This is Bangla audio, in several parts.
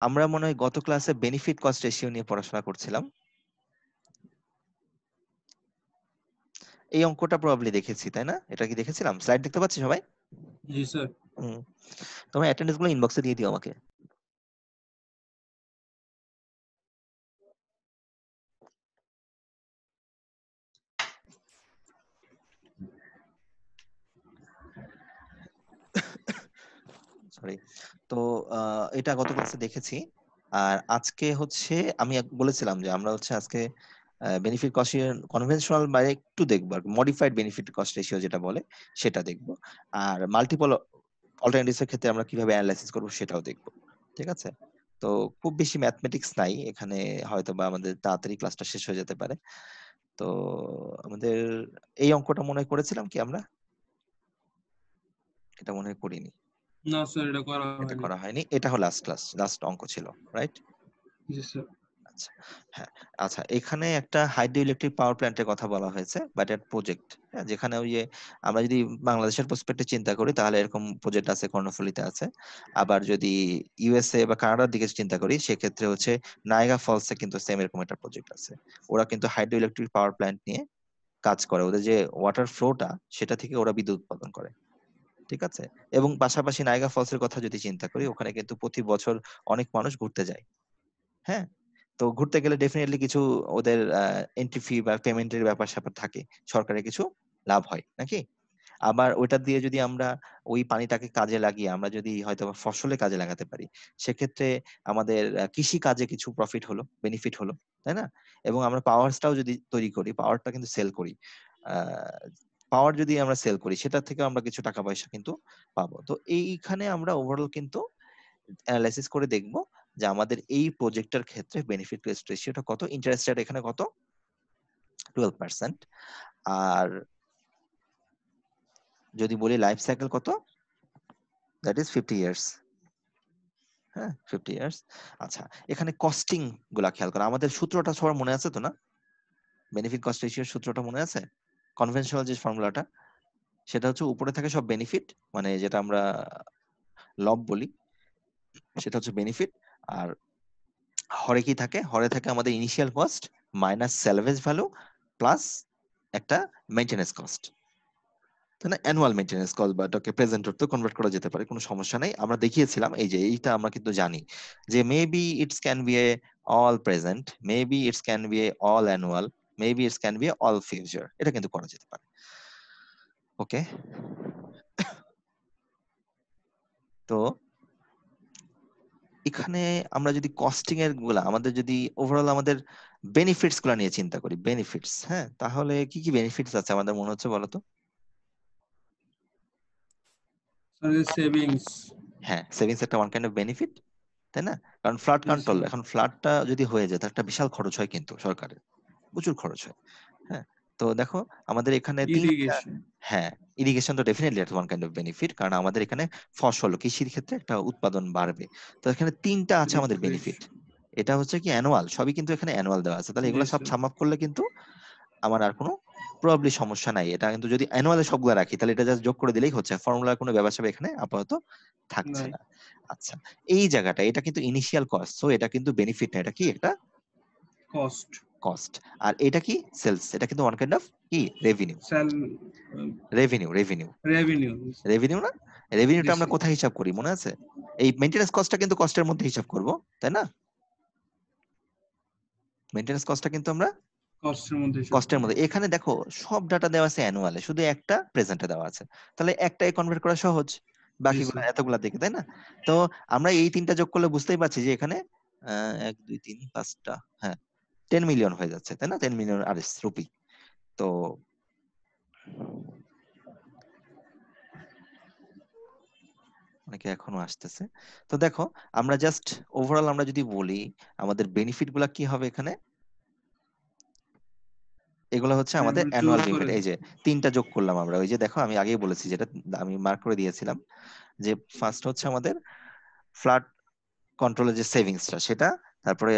আমরা মনে হয় গত ক্লাসে বেনিফিট কস্ট রেশিও নিয়ে পড়াশোনা করছিলাম। এই অঙ্কটা প্রবাবলি দেখেছি, তাই না? এটা কি দেখেছিলাম? স্লাইড দেখতে পাচ্ছি সবাই? জি স্যার। তোমার অ্যাটেন্ডেন্স গুলো ইনবক্সে দিয়ে দিও আমাকে। সরি। তো এটা গত ক্লাসে দেখেছি। আর আজকে হচ্ছে আমি বলেছিলাম যে আমরা হচ্ছে আজকে বেনিফিট কস্ট কনভেনশনাল বা একটু দেখবো, আর মডিফাইড বেনিফিট কস্ট রেশিও যেটা বলে সেটা দেখবো। আর মাল্টিপল অল্টারনেটিভস এর ক্ষেত্রে আমরা কিভাবে অ্যানালাইসিস করবো সেটাও দেখবো। ঠিক আছে? তো খুব বেশি ম্যাথমেটিক্স নাই এখানে, হয়তো বা আমাদের তাড়াতাড়ি ক্লাসটা শেষ হয়ে যেতে পারে। তো আমাদের এই অঙ্কটা মনে হয় করেছিলাম কি আমরা? এটা মনে হয় করিনি। না স্যার, এটা করা এটা হয়নি। করা হয়নি। এটা হলো লাস্ট অঙ্ক ছিল, রাইট? জি স্যার। আচ্ছা, হ্যাঁ। আচ্ছা, এখানে একটা হাইড্রো ইলেকট্রিক পাওয়ার প্ল্যান্টের কথা বলা হয়েছে, বাট এর প্রজেক্ট, হ্যাঁ, যেখানে ওই যে আমরা যদি বাংলাদেশের প্রসপেক্টে চিন্তা করি তাহলে এরকম প্রজেক্ট আছে, কর্ণফুলীতে আছে। আবার যদি ইউএসএ বা কানাডার দিকে চিন্তা করি সেক্ষেত্রে হচ্ছে নায়াগ্রা ফলসে কিন্তু সেম এরকম একটা প্রজেক্ট আছে। ওরা কিন্তু হাইড্রো ইলেকট্রিক পাওয়ার প্ল্যান্ট নিয়ে কাজ করে, ওদের যে ওয়াটার ফ্লোটা সেটা থেকে ওরা বিদ্যুৎ উৎপাদন করে। ঠিক আছে? এবং পাশাপাশি নায়াগ্রা ফলসের কথা যদি চিন্তা করি, ওখানে কিন্তু প্রতি বছর অনেক মানুষ ঘুরতে যায়। হ্যাঁ, তো ঘুরতে গেলে ডেফিনেটলি কিছু ওদের এন্ট্রি ফি বা পেমেন্টের ব্যাপার স্যাপার থাকে, সরকারের কিছু লাভ হয় নাকি? আবার ওইটা দিয়ে যদি আমরা ওই পানিটাকে কাজে লাগিয়ে আমরা যদি হয়তো বা ফসলে কাজে লাগাতে পারি, সেক্ষেত্রে আমাদের কৃষি কাজে কিছু প্রফিট হলো, বেনিফিট হলো, তাই না? এবং আমরা পাওয়ারটাও যদি তৈরি করি, পাওয়ারটা কিন্তু সেল করি, পাওয়ার যদি আমরা সেল করি সেটা থেকে আমরা কিছু টাকা পয়সা কিন্তু পাবো। তো এইখানে আমরা ওভারঅল কিন্তু অ্যানালাইসিস করে দেখব যে আমাদের এই প্রজেক্টের ক্ষেত্রে বেনিফিট রেশিওটা কত, ইন্টারেস্ট রেট এখানে কত, 12%। আর যদি বলি লাইফ সাইকেল কত, দ্যাট ইজ 50 ইয়ার্স। হ্যাঁ, 50 ইয়ার্স। আচ্ছা, এখানে কস্টিং গুলা খেয়াল করো, আমাদের সূত্রটা সবার মনে আছে তো না? বেনিফিট কস্ট রেশিওর সূত্রটা মনে আছে? কনভেনশনাল যে ফর্মুলাটা, সেটা হচ্ছে উপরে থাকে সব বেনিফিট, মানে যেটা আমরা লব বলি, সেটা হচ্ছে বেনিফিট। আর হরে কি থাকে? হরে থাকে আমাদের initial cost minus salvage value plus একটা মেইনটেনেন্স কস্ট, তাই না? অ্যানুয়াল মেইনটেনেন্স কস্ট বা এটাকে প্রেজেন্ট অর্থে কনভার্ট করা যেতে পারে, কোনো সমস্যা নেই। আমরা দেখিয়েছিলাম এই যে এইটা আমরা কিন্তু জানি যে maybe it's can B A all present, maybe it's can B A all annual, maybe it's can B A all future, এটা কিন্তু করা যেতে পারে। ওকে, তো এখানে আমরা যদি কস্টিং এর গুলা আমাদের যদি ওভারঅল আমাদের বেনিফিটস গুলা নিয়ে চিন্তা করি, বেনিফিটস, হ্যাঁ, তাহলে কি কি বেনিফিটস আছে আমাদের মনে হচ্ছে বলো তো? Sir, savings. হ্যাঁ, সেভিংস একটা ওয়ান কাইন্ড অফ বেনিফিট, তাই না? কারণ ফ্লাড জি কন্ট্রোল, স্যার। এখন ফ্লাডটা যদি হয়ে যায় তার একটা বিশাল খরচ হয় কিন্তু সরকারের, প্রচুর খরচ হয়। হ্যাঁ, তো দেখো আমাদের এখানে তিনটা, ইরিগেশন। হ্যাঁ, ইরিগেশন তো ডেফিনেটলি একটা ওয়ান কাইন্ড অফ বেনিফিট, কারণ আমাদের এখানে ফসল কৃষির ক্ষেত্রে একটা উৎপাদন বাড়বে। তো এখানে তিনটা আছে আমাদের বেনিফিট। রিফ্রেশ। এটা হচ্ছে কি অ্যানুয়াল, সবই কিন্তু এখানে অ্যানুয়াল দেওয়া আছে, তাহলে জি এগুলো সব স্যার। সাম আপ করলে কিন্তু আমার আর কোনো প্রবাবলি সমস্যা নাই। এটা কিন্তু যদি অ্যানুয়ালে সবগুলো রাখি তাহলে এটা জাস্ট যোগ করে দিলেই হচ্ছে, ফর্মুলার কোনো ব্যাপার স্যাপার এখানে আপাতত থাকছে নাই। না। আচ্ছা, এই জায়গাটা এটা কিন্তু ইনিশিয়াল কস্ট, সো এটা কিন্তু বেনিফিট না, এটা কি একটা কস্ট। কস্ট। আর এটা কি সেলস, এটা কিন্তু ওয়ান কাইন্ড অফ কি revenue, sale. Revenue revenue. Revenue না? জি রেভিনিউটা আমরা স্যার। কোথায় হিসাব করি মনে আছে? এই মেইনটেনেন্স কস্টটা কিন্তু কস্টের মধ্যে হিসাব করব, তাই না? মেইনটেনেন্স কস্টটা কিন্তু আমরা কস্টের মধ্যে হিসাব কস্টের করি। মধ্যে, এখানে দেখো সব ডাটা দেওয়া আছে অ্যানুয়ালে, শুধু একটা প্রেজেন্টে দেওয়া আছে, তাহলে একটাই কনভার্ট করা সহজ, জি বাকিগুলো স্যার। এতগুলা দেখে, তাই না? তো আমরা এই তিনটা যোগ করলে বুঝতেই পারছি যে এখানে 1 2 3 5টা, হ্যাঁ, 10 মিলিয়ন হয়ে যাচ্ছে, তাই না? 10 মিলিয়ন আরএস রুপি। তো অনেকে এখনো আসতেছে। তো দেখো আমরা জাস্ট ওভারঅল আমরা যদি বলি আমাদের বেনিফিট গুলা কি হবে এখানে, এগুলো হচ্ছে আমাদের যোগ অ্যানুয়াল করে। বেনিফিট। এই যে তিনটা যোগ করলাম আমরা, ওই যে দেখো আমি আগেই বলেছি, যেটা আমি মার্ক করে দিয়েছিলাম, যে ফার্স্ট হচ্ছে আমাদের ফ্লাড কন্ট্রোলের যে সেভিংসটা সেটা, তারপরে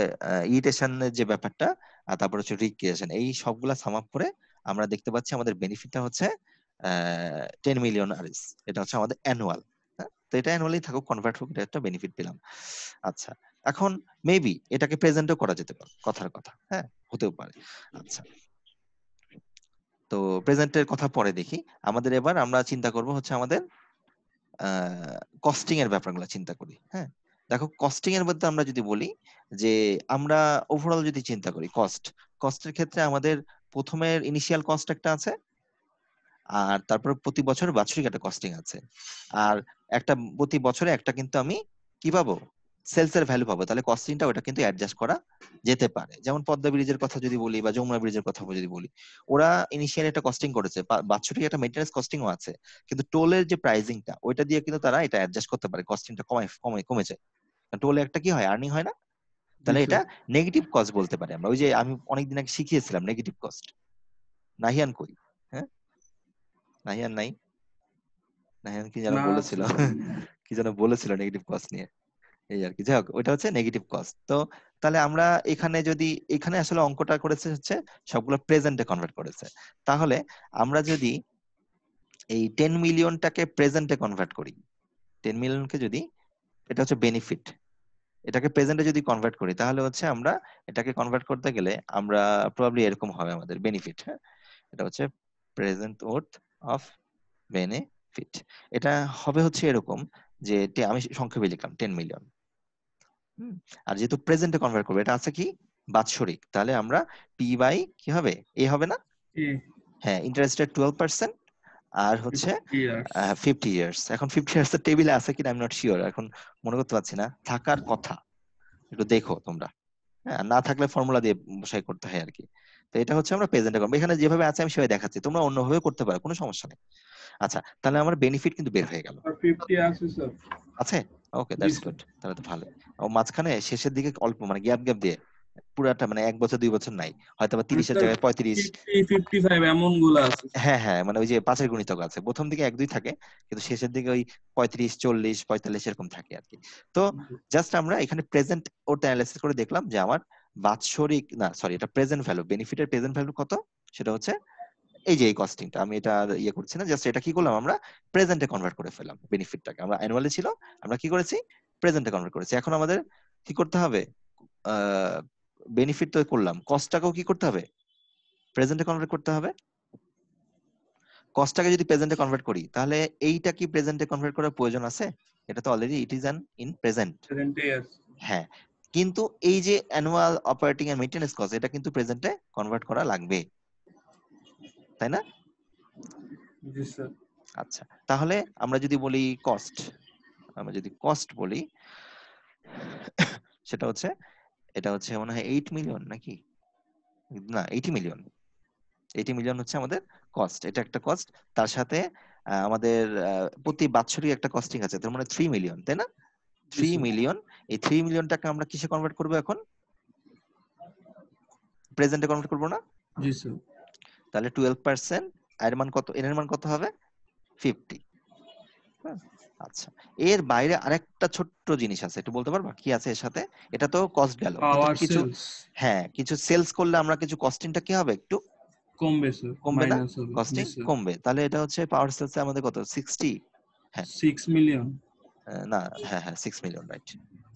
ইরিটেশনের যে ব্যাপারটা, আর তারপরে হচ্ছে রিক্রিয়েশন, এই সবগুলা সাম আপ করে আমরা দেখতে পাচ্ছি আমাদের বেনিফিটটা হচ্ছে 10 মিলিয়ন আরএস। এটা হচ্ছে আমাদের অ্যানুয়াল। তো এটা অ্যানুয়ালি থাকুক, কনভার্ট হোক, এটা একটা বেনিফিট পেলাম। আচ্ছা, এখন মেবি এটাকে প্রেজেন্টও করা যেতে পারে, কথার কথা, হ্যাঁ হতেও পারে। আচ্ছা, তো প্রেজেন্টের কথা পরে দেখি। আমাদের এবার আমরা চিন্তা করব হচ্ছে আমাদের কস্টিং এর ব্যাপারগুলো চিন্তা করি। হ্যাঁ, দেখো কস্টিং এর মধ্যে আমরা যদি বলি যে আমরা ওভারঅল যদি চিন্তা করি কস্টের ক্ষেত্রে আমাদের প্রথমের ইনিশিয়াল কস্ট একটা আছে, আর তারপর প্রতি বছর বাৎসরিক একটা কস্টিং আছে, আর একটা প্রতি বছরে একটা কিন্তু আমি কি পাবো, সেলস এর ভ্যালু পাবো। তাহলে কস্টিংটা ওটা কিন্তু অ্যাডজাস্ট করা যেতে পারে। যেমন পদ্মা ব্রিজের কথা যদি বলি বা যমুনা ব্রিজের কথা যদি বলি, ওরা ইনিশিয়ালি একটা কস্টিং করেছে, বাৎসরিক একটা মেইনটেনেন্স কস্টিংও আছে, কিন্তু টোলের যে প্রাইসিংটা ওইটা দিয়ে কিন্তু তারা এটা অ্যাডজাস্ট করতে পারে, কস্টিংটা কমে যায়। টোলে একটা কি হয়, আর্নিং হয় না? জি তাহলে এটা স্যার। নেগেটিভ কস্ট বলতে পারি আমরা। ওই যে আমি অনেকদিন আগে শিখিয়েছিলাম নেগেটিভ কস্ট। নাহিয়ান কই? হ্যাঁ, নাহিয়ান নাই? নাহিয়ান কি যেন না বলেছিল স্যার। কি যেন বলেছিল নেগেটিভ কস্ট নিয়ে, এই আর কি। যাই হোক, ওইটা হচ্ছে নেগেটিভ কস্ট। তো তাহলে আমরা এখানে যদি, এখানে আসলে অঙ্কটা করেছে হচ্ছে সবগুলো প্রেজেন্টে কনভার্ট করেছে। তাহলে আমরা যদি এই 10 মিলিয়নটাকে প্রেজেন্টে কনভার্ট করি, 10 মিলিয়নকে যদি, এটা হচ্ছে বেনিফিট, এটাকে প্রেজেন্টে যদি কনভার্ট করি তাহলে হচ্ছে আমরা এটাকে কনভার্ট করতে গেলে আমরা প্রবাবলি এরকম হবে আমাদের বেনিফিট। হ্যাঁ, এটা হচ্ছে প্রেজেন্ট ওর্থ অফ বেনিফিট। এটা হবে হচ্ছে এরকম যে আমি সংক্ষেপে লিখলাম 10 মিলিয়ন। আর যেহেতু প্রেজেন্টে কনভার্ট করবে, এটা আছে কি বাৎসরিক, তাহলে আমরা পি বাই কি হবে, এ হবে না? এ হ্যাঁ, ইন্টারেস্ট রেট 12%, আর হচ্ছে 50 ইয়ার্স। 50 ইয়ার্স। এখন 50 ইয়ার্স এর টেবিলে আছে কিনা আমি নট শিওর, এখন মনে করতে পারছি না, থাকার কথা, একটু দেখো তোমরা। হ্যাঁ, না থাকলে ফর্মুলা দিয়ে বসাই করতে হয় আর কি। তো এটা হচ্ছে আমরা প্রেজেন্টে করবো, এখানে যেভাবে আছে আমি সেভাবে দেখাচ্ছি, তোমরা অন্যভাবে করতে পারো, কোনো সমস্যা নেই। আচ্ছা, তাহলে আমার বেনিফিট কিন্তু বের হয়ে গেল। আর 50 আছে স্যার। আছে, ওকে, জি দ্যাটস স্যার। গুড, তাহলে তো ভালো। ও মাঝখানে শেষের দিকে অল্প মানে গ্যাপ গ্যাপ দিয়ে পুরাটা মানে 1 বছর 2 বছর নাই, হয়তো বা 30-এর স্যার জায়গায় 35। 50 55 এমন গুলো আছে। হ্যাঁ হ্যাঁ, মানে ওই যে পাঁচের গুণিতক আছে, প্রথম দিকে 1 2 থাকে, কিন্তু শেষের দিকে ওই 35 40 45 এরকম থাকে আর কি। তো জাস্ট আমরা এখানে প্রেজেন্ট ওটা অ্যানালাইসিস করে দেখলাম যে আমার বাৎসরিক, না সরি, এটা প্রেজেন্ট ভ্যালু, বেনিফিটের প্রেজেন্ট ভ্যালু কত, সেটা হচ্ছে এই যে এই কস্টিংটা, আমি এটা ইয়ে করছি না, জাস্ট এটা কি করলাম আমরা প্রেজেন্টে কনভার্ট করে ফেললাম। বেনিফিটটাকে আমরা অ্যানুয়ালি ছিল, আমরা কি করেছি প্রেজেন্টে কনভার্ট করেছি। এখন আমাদের কি করতে হবে, বেনিফিট তো করলাম, কস্টটাকেও কি করতে হবে প্রেজেন্টে কনভার্ট করতে হবে। কস্টটাকে যদি প্রেজেন্টে কনভার্ট করি তাহলে এইটা কি প্রেজেন্টে কনভার্ট করার প্রয়োজন আছে? এটা তো already it is an in present. 70 years. হ্যাঁ, কিন্তু এই যে annual operating and maintenance cost, এটা কিন্তু প্রেজেন্টে কনভার্ট করা লাগবে, তাই না? জি স্যার। আচ্ছা, তাহলে আমরা যদি বলি কস্ট, আমরা যদি কস্ট বলি সেটা হচ্ছে, এটা হচ্ছে মনে হয় 8 মিলিয়ন নাকি, না 80 মিলিয়ন, 80 মিলিয়ন হচ্ছে আমাদের কস্ট, এটা একটা কস্ট। তার সাথে আমাদের প্রতি বাৎসরিক একটা কস্টিং আছে, তার মানে 3 মিলিয়ন, তাই না? জি 3 স্যার। মিলিয়ন, এই 3 মিলিয়নটাকে আমরা কিসে কনভার্ট করবো এখন, প্রেজেন্টে কনভার্ট করবো না? জি স্যার। তাহলে 12%, এর মান কত, এর মান কত হবে 50। হ্যাঁ, আচ্ছা, এর বাইরে আরেকটা ছোট্ট জিনিস আছে, একটু বলতে পারবা কি আছে এর সাথে? এটা তো কস্ট গেল, কিন্তু পাওয়ার কিছু, সেলস হ্যাঁ কিছু সেলস করলে আমরা কিছু কস্টিংটা কি হবে, একটু কমবে স্যার, কমবে না, মাইনাস হবে। জি কস্টিং স্যার। কমবে। তাহলে এটা হচ্ছে পাওয়ার সেলসে আমাদের কত 60, হ্যাঁ 6 মিলিয়ন। না, হ্যাঁ হ্যাঁ 6 মিলিয়ন, রাইট,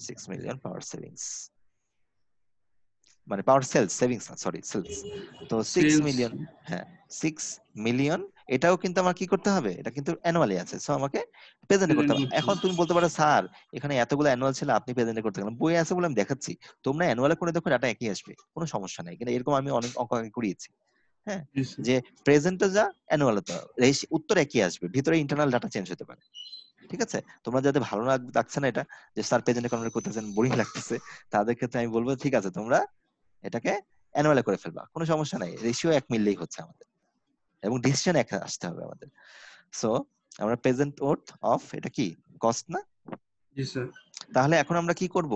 6 মিলিয়ন পাওয়ার সেভিংস, মানে পাওয়ার সেলস, সেভিংস না, সরি সেলস। তো 6 সেলস মিলিয়ন, হ্যাঁ 6 মিলিয়ন, এটাও কিন্তু আমার কি করতে হবে, এটা কিন্তু অ্যানুয়ালি আছে, সো আমাকে প্রেজেন্টে করতে প্রেজেন্ট হবে। করতে এখন হবে। তুমি বলতে পারো স্যার এখানে এতগুলো অ্যানুয়াল ছিল, আপনি প্রেজেন্টে করতে গেলেন, বই আছে বলে আমি দেখাচ্ছি, তোমরা অ্যানুয়ালে করে দেখো ডাটা একই আসবে, কোনো সমস্যা নাই, কিন্তু এরকম আমি অনেক অঙ্ক আগে করিয়েছি। হ্যাঁ, জি স্যার। যে প্রেজেন্টে যা অ্যানুয়ালে তো উত্তর একই আসবে, ভিতরে ইন্টারনাল ডাটা চেঞ্জ হতে পারে। ঠিক আছে, তোমরা যাদের ভালো লাগছে না এটা, যে স্যার প্রেজেন্টে কনভার্ট করতেছেন বোরিং লাগতেছে, তাদের ক্ষেত্রে আমি বলবো ঠিক আছে তোমরা এটাকে অ্যানুয়ালে করে ফেলবা, কোনো সমস্যা নাই, রেশিও এক মিললেই হচ্ছে আমাদের, এবং ডিসিশন এক আসতে হবে আমাদের। সো আমরা প্রেজেন্ট ওর্থ অফ, এটা কি কস্ট না? জি স্যার। তাহলে এখন আমরা কি করব,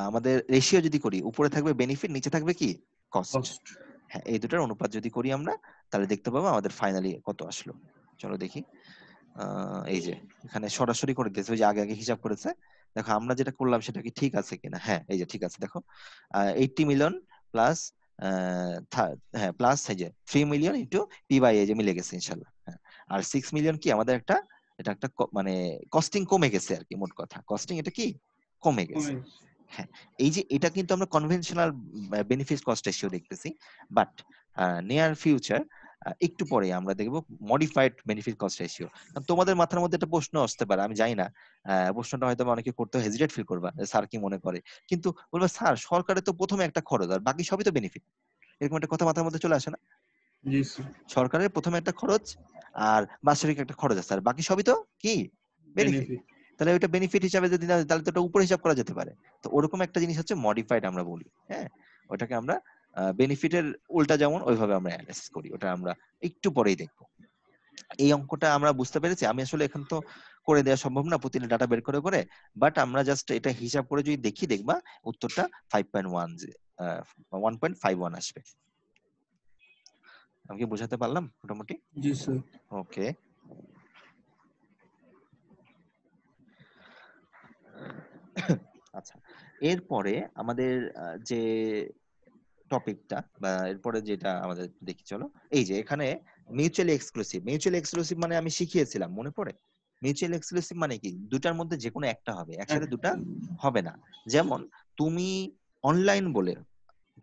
আমাদের রেশিও যদি করি, উপরে থাকবে বেনিফিট, নিচে থাকবে কি কস্ট। কস্ট। হ্যাঁ, এই দুটার অনুপাত যদি করি আমরা, তাহলে দেখতে পাবো আমাদের ফাইনালি কত আসলো। চলো দেখি, এই যে এখানে সরাসরি করে দিয়েছে, ওই যে আগে আগে হিসাব করেছে, দেখো আমরা যেটা করলাম সেটা কি ঠিক আছে কিনা, হ্যাঁ এই যে ঠিক আছে, দেখো 80 মিলিয়ন প্লাস, হ্যাঁ প্লাস এই যে 3 মিলিয়ন ইন্টু পি বাই এ, যে মিলে গেছে ইনশাল্লাহ। হ্যাঁ, আর 6 মিলিয়ন কি আমাদের একটা, এটা একটা মানে কস্টিং কমে গেছে আর কি, মোট কথা কস্টিং এটা কি কমে গেছে। কমে। হ্যাঁ, এই যে এটা কিন্তু আমরা কনভেনশনাল বেনিফিট কস্ট রেশিও দেখতেছি, বাট নিয়ার ফিউচার একটু পরে আমরা দেখব মডিফাইড বেনিফিট কস্ট রেশিও। তোমাদের মাথার মধ্যে একটা প্রশ্ন আসতে পারে, আমি জানি না, প্রশ্নটা হয়তো অনেকে করতে হেজিটেট ফিল করবা, স্যার কি মনে করে, কিন্তু বলবা স্যার সরকারের তো প্রথমে একটা খরচ আর বাকি সবই তো বেনিফিট, এরকম একটা কথা মাথার মধ্যে চলে আসে না? জি স্যার। সরকারের প্রথমে একটা খরচ আর বাৎসরিক একটা খরচ আছে, আর বাকি সবই তো কি বেনিফিট। বেনিফিট। তাহলে ওইটা বেনিফিট হিসাবে যদি না, তাহলে তো ওটা উপর হিসাব করা যেতে পারে। তো ওরকম একটা জিনিস হচ্ছে মডিফাইড আমরা বলি, হ্যাঁ, ওটাকে আমরা বেনিফিটের উল্টা যেমন ওইভাবে আমরা অ্যানালাইসিস করি, ওটা আমরা একটু পরেই দেখবো। এই অঙ্কটা আমরা বুঝতে পেরেছি, আমি আসলে এখন তো করে দেওয়া সম্ভব না প্রতিটা ডাটা বের করে করে, বাট আমরা জাস্ট এটা হিসাব করে যদি দেখি, দেখবা উত্তরটা 5.1 1.51 আসবে। আমি কি বোঝাতে পারলাম মোটামুটি? জি স্যার। ওকে। আচ্ছা, এরপরে আমাদের যে টপিকটা বা এরপরে যেটা আমাদের দেখি, চলো এই যে এখানে মিউচুয়ালি এক্সক্লুসিভ। মিউচুয়ালি এক্সক্লুসিভ মানে আমি শিখিয়েছিলাম, মনে পড়ে? মিউচুয়ালি এক্সক্লুসিভ মানে কি, দুটার মধ্যে যে কোনো একটা হবে, একসাথে দুটা হবে না। যেমন তুমি অনলাইন বলে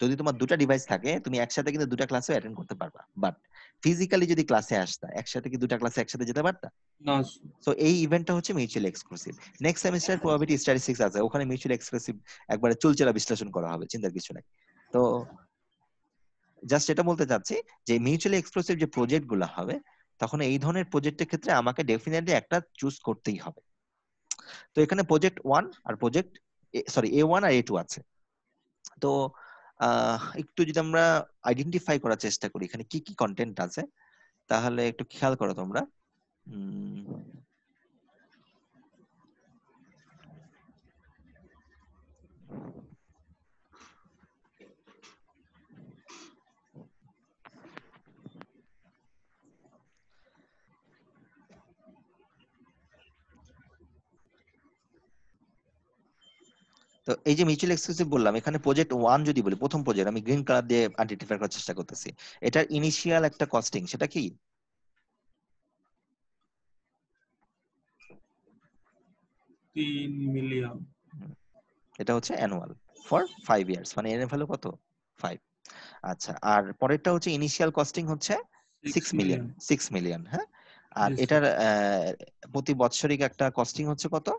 যদি তোমার দুটা ডিভাইস থাকে, তুমি একসাথে কিন্তু দুটা ক্লাসে অ্যাটেন্ড করতে পারবা, বাট ফিজিক্যালি যদি ক্লাসে আসতা, একসাথে কি দুটা ক্লাসে একসাথে যেতে পারতা? না। সো এই ইভেন্টটা হচ্ছে mutual exclusive. Next semester probability statistics আছে, ওখানে মিউচুয়াল এক্সক্লুসিভ একবারে চুলচেরা বিশ্লেষণ করা হবে, চিন্তার কিছু নাই। তো জাস্ট এটা বলতে চাচ্ছি যে মিউচুয়ালি এক্সক্লুসিভ যে প্রজেক্ট গুলো হবে, তখন এই ধরনের প্রজেক্টের ক্ষেত্রে আমাকে ডেফিনেটলি একটা চুজ করতেই হবে। তো এখানে প্রজেক্ট 1 আর প্রজেক্ট A1 আর A2 আছে। তো একটু যদি আমরা আইডেন্টিফাই করার চেষ্টা করি এখানে কি কি কন্টেন্ট আছে, তাহলে একটু খেয়াল করো তোমরা। তো এই যে মিউচুয়াল এক্সক্লুসিভ বললাম, এখানে প্রজেক্ট 1 যদি বলি, প্রথম প্রজেক্ট আমি গ্রিন কালার দিয়ে আইডেন্টিফাই করার চেষ্টা করতেছি, এটার ইনিশিয়াল একটা কস্টিং, সেটা কি? 3 মিলিয়ন। এটা হচ্ছে অ্যানুয়াল ফর 5 ইয়ার্স, মানে এর ভ্যালু কত? 5। আচ্ছা, আর পরেরটা হচ্ছে ইনিশিয়াল কস্টিং হচ্ছে 6 6 মিলিয়ন, মিলিয়ন। 6 মিলিয়ন, হ্যাঁ। আর জি স্যার। এটার প্রতি বৎসরিক একটা কস্টিং হচ্ছে কত?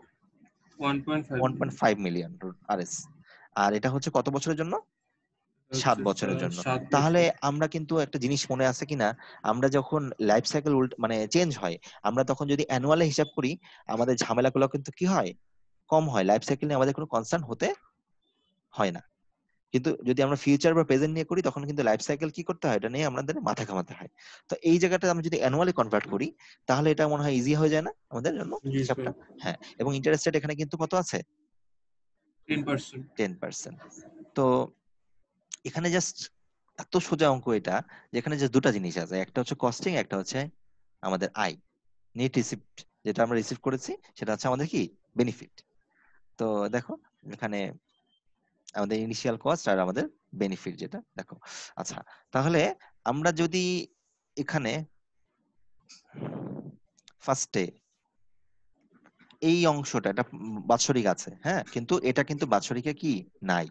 1.5 মিলিয়ন। 1.5 million RS. আর এটা হচ্ছে কত বছরের জন্য? 7 হচ্ছে বছরের স্যার জন্য। 7 তাহলে বছর। আমরা কিন্তু একটা জিনিস মনে আছে কিনা, আমরা যখন লাইফ সাইকেল মানে চেঞ্জ হয়, আমরা তখন যদি অ্যানুয়ালে হিসাব করি, আমাদের ঝামেলাগুলো কিন্তু কি হয়, কম হয়, লাইফ সাইকেল নিয়ে আমাদের কোনো কনসার্ন হতে হয় না। কিন্তু যদি আমরা ফিউচার বা প্রেজেন্ট নিয়ে করি, তখন কিন্তু লাইফ সাইকেল কি করতে হয়, এটা নিয়ে আমাদের মাথা ঘামাতে হয়। তো এই জায়গাটা আমরা যদি অ্যানুয়ালি কনভার্ট করি, তাহলে এটা মনে হয় ইজি হয়ে যায় না আমাদের জন্য জি স্যার। হিসাবটা? হ্যাঁ, এবং ইন্টারেস্ট রেট এখানে কিন্তু কত আছে? 10%। 10%। তো এখানে জাস্ট এত সোজা অঙ্ক এটা, যেখানে যে দুটা জিনিস আছে, একটা হচ্ছে কস্টিং, একটা হচ্ছে আমাদের আয়, নেট রিসিপ্ট, যেটা আমরা রিসিভ করেছি সেটা হচ্ছে আমাদের কি বেনিফিট। তো দেখো এখানে আমাদের ইনিশিয়াল কস্ট আর আমাদের বেনিফিট যেটা, দেখো। আচ্ছা, তাহলে আমরা যদি এখানে ফার্স্টে এই অংশটা, এটা বাৎসরিক আছে, হ্যাঁ, কিন্তু এটা কিন্তু বাৎসরিকে কি নাই,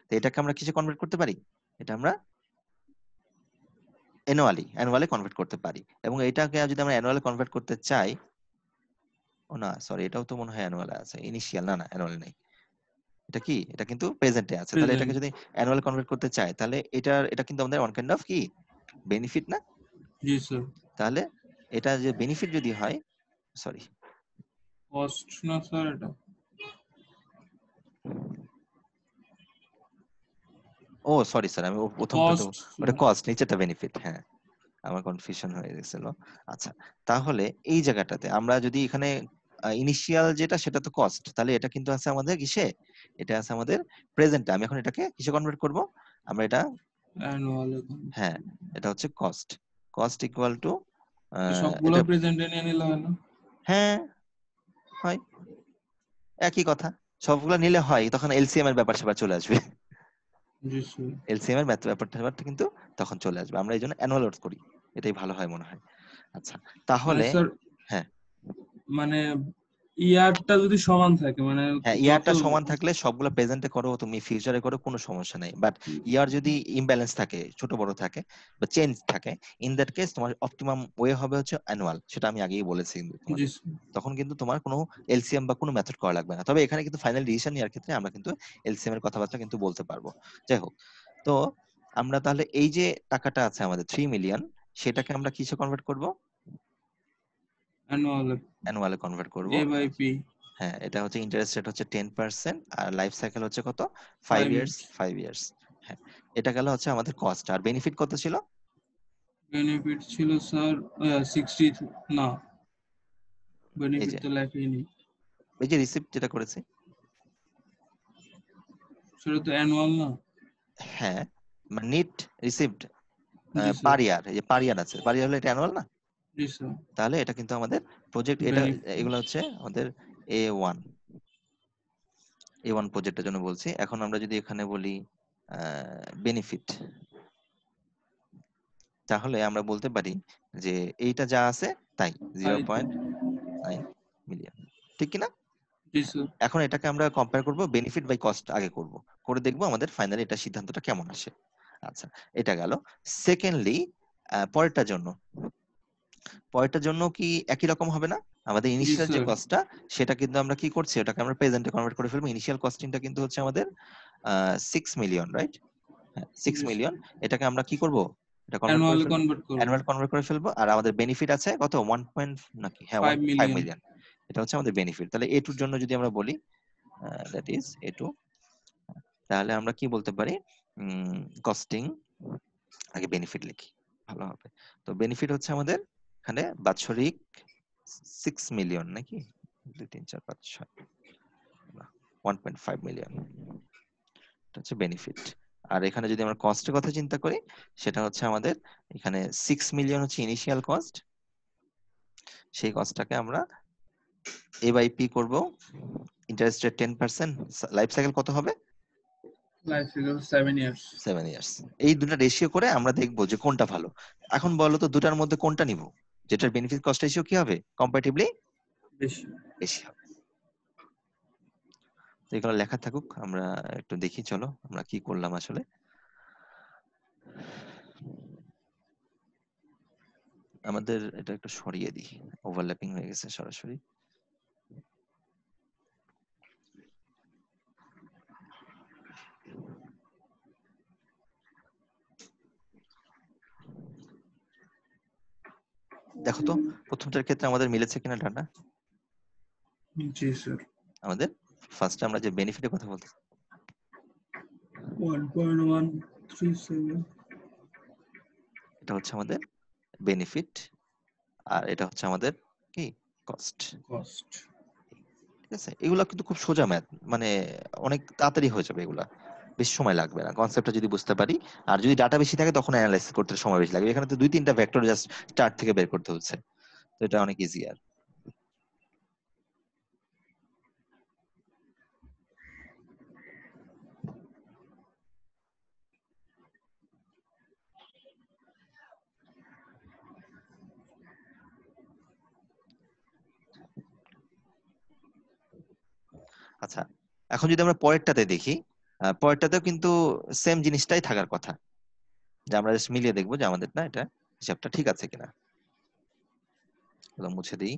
তো এটাকে আমরা কিসে কনভার্ট করতে পারি? এটা আমরা অ্যানুয়ালি কনভার্ট করতে পারি। এবং এটাকে যদি আমরা অ্যানুয়ালি কনভার্ট করতে চাই, ও না সরি, এটাও তো মনে হয় অ্যানুয়ালে আছে, ইনিশিয়াল, না না অ্যানুয়ালি নাই, এটা কি, এটা কিন্তু প্রেজেন্টে আছে। তাহলে প্রেজেন্ট। এটাকে যদি অ্যানুয়াল কনভার্ট করতে চাই, তাহলে এটা কিন্তু আমাদের ওয়ান কাইন্ড অফ কি বেনিফিট না? জি স্যার। তাহলে এটা যে বেনিফিট যদি হয়, সরি, কস্ট না স্যার এটা? ও সরি স্যার, আমি প্রথমটা তো, কস্ট। ওটা কস্ট, নিচেটা বেনিফিট, হ্যাঁ, আমার কনফিউশন হয়ে গেছিল। আচ্ছা, তাহলে এই জায়গাটাতে আমরা যদি এখানে ইনিশিয়াল যেটা সেটা তো কস্ট, তাহলে এটা কিন্তু আছে আমাদের কিসে, এটা আছে আমাদের প্রেজেন্টে। আমি এখন এটাকে কিসে কনভার্ট করব, আমরা এটা, অ্যানুয়াল। হ্যাঁ, এটা হচ্ছে কস্ট, কস্ট ইকুয়াল টু সবগুলো এটা, প্রেজেন্টে নিয়ে নিলে হয় না? হ্যাঁ হয়, একই কথা, সবগুলো নিলে হয়, তখন এলসিএম এর ব্যাপার স্যাপার চলে আসবে। জি স্যার। এলসিএম এর ব্যাপারটা কিন্তু তখন চলে আসবে, আমরা এই জন্য অ্যানুয়াল করি, এটাই ভালো হয় মনে হয়। আচ্ছা, মানে তাহলে স্যার, হ্যাঁ, মানে ইয়ারটা যদি সমান থাকে মানে হ্যাঁ, যত ইয়ারটা সমান থাকলে সবগুলো প্রেজেন্টে করো, তুমি ফিউচারে করো, কোনো সমস্যা নাই। বাট ইয়ার যদি ইমব্যালেন্স থাকে, ছোট বড় থাকে বা চেঞ্জ থাকে, ইন দ্যাট কেস তোমার অপটিমাম ওয়ে হবে হচ্ছে অ্যানুয়াল। সেটা আমি আগেই বলেছি কিন্তু জি তোমাকে। স্যার। তখন কিন্তু তোমার কোনো এলসিএম বা কোনো মেথড করা লাগবে না। তবে এখানে কিন্তু ফাইনাল ডিসিশন নেওয়ার ক্ষেত্রে আমরা কিন্তু এলসিএম এর কথাবার্তা কিন্তু বলতে পারবো। যাই হোক, তো আমরা তাহলে এই যে টাকাটা আছে আমাদের 3 মিলিয়ন, সেটাকে আমরা কিসে কনভার্ট করব? অ্যানুয়াল অ্যানুয়ালে কনভার্ট করব। এ বাই পি হ্যাঁ, এটা হচ্ছে ইন্টারেস্ট রেট হচ্ছে 10% আর লাইফ সাইকেল হচ্ছে কত? 5 5 ইয়ার্স, ইয়ার্স। 5 ইয়ার্স। হ্যাঁ, এটা গেল হচ্ছে আমাদের কস্ট। আর বেনিফিট কত ছিল? বেনিফিট ছিল স্যার 60 না, এই বেনিফিট যে তো লেখেনি। এই যে রিসিপ্ট যেটা করেছি। সেটা তো অ্যানুয়াল না। হ্যাঁ, নিট রিসিপ্ট জি স্যার। পার ইয়ার, এই যে পার ইয়ার আছে, পার ইয়ার হলে এটা অ্যানুয়াল না? জি স্যার। তাহলে এটা কিন্তু আমাদের প্রজেক্ট, এটা বেনিফিট এগুলো হচ্ছে আমাদের A1, A1 প্রজেক্টের জন্য বলছি। এখন আমরা যদি এখানে বলি বেনিফিট, তাহলে আমরা বলতে পারি যে এইটা যা আছে তাই, তাই তো। 0.9 মিলিয়ন, ঠিক কিনা? জি স্যার। এখন এটাকে আমরা কম্পেয়ার করব, বেনিফিট বাই কস্ট আগে করব, করে দেখবো আমাদের ফাইনালি এটা সিদ্ধান্তটা কেমন আসে। আচ্ছা, এটা গেল। সেকেন্ডলি, পরেরটার জন্য, পরেরটার জন্য কি একই রকম হবে না? আমাদের জি ইনিশিয়াল যে স্যার। কস্টটা, সেটা কিন্তু আমরা কি করছি, ওটাকে আমরা প্রেজেন্টে কনভার্ট করে ফেলবো। ইনিশিয়াল কস্টিংটা কিন্তু হচ্ছে আমাদের 6 মিলিয়ন, রাইট? হ্যাঁ, 6 জি স্যার। মিলিয়ন। এটাকে আমরা কি করব, এটা কনভার্ট করে অ্যানুয়ালে ফেলবো, কনভার্ট করব। অ্যানুয়াল কনভার্ট করে ফেলবো। আর আমাদের বেনিফিট আছে কত, 1 পয়েন্ট নাকি, হ্যাঁ 5 1.5 মিলিয়ন। মিলিয়ন। এটা হচ্ছে আমাদের বেনিফিট। তাহলে A2 এর জন্য যদি আমরা বলি, দ্যাট ইজ A2, তাহলে আমরা কি বলতে পারি, কস্টিং, আগে বেনিফিট লিখি ভালো হবে। তো বেনিফিট হচ্ছে আমাদের এখানে বাৎসরিক 6 মিলিয়ন নাকি, 2 3 4 5 6, 1.5 মিলিয়ন, এটা হচ্ছে বেনিফিট। আর এখানে যদি আমরা কস্টের কথা চিন্তা করি, সেটা হচ্ছে আমাদের এখানে 6 মিলিয়ন হচ্ছে ইনিশিয়াল কস্ট। সেই কস্টটাকে আমরা এ বাই পি করবো, ইন্টারেস্ট রেট 10%, লাইফ সাইকেল কত হবে? Life cycle 7 years. 7 ইয়ার্স। এই দুটো রেশিও করে আমরা দেখবো যে কোনটা ভালো। এখন বলো তো দুটার মধ্যে কোনটা নিব, যেটার বেনিফিট কস্ট রেশিও কি হবে, কম্পারেটিভলি বেশি। বেশি হবে। তো এগুলো লেখা থাকুক, আমরা একটু দেখি, চলো আমরা কি করলাম আসলে। আমাদের এটা একটু সরিয়ে দিই, ওভারল্যাপিং হয়ে গেছে সরাসরি। দেখো তো প্রথমটার ক্ষেত্রে আমাদের মিলেছে কিনা ডাটা। জি স্যার। আমাদের ফার্স্টে আমরা যে বেনিফিটের কথা বলতে, 1.137 এটা হচ্ছে আমাদের বেনিফিট, আর এটা হচ্ছে আমাদের কি, কস্ট। কস্ট। ঠিক আছে, এগুলা কিন্তু খুব সোজা ম্যাথ, মানে অনেক তাড়াতাড়ি হয়ে যাবে এগুলা, বেশি সময় লাগবে না কনসেপ্টটা যদি বুঝতে পারি। আর যদি ডাটা বেশি থাকে তখন অ্যানালাইসিস করতে সময় বেশি লাগবে। এখানে তো 2 3টা ভেক্টর জাস্ট স্টার্ট থেকে বের করতে হচ্ছে, তো এটা অনেক ইজিয়ার। আচ্ছা, এখন যদি আমরা পরেরটাতে দেখি, পরেরটাতেও কিন্তু সেম জিনিসটাই থাকার কথা, যে আমরা জাস্ট মিলিয়ে দেখবো যে আমাদের না এটা হিসাবটা ঠিক আছে কিনা। মুছে দিই।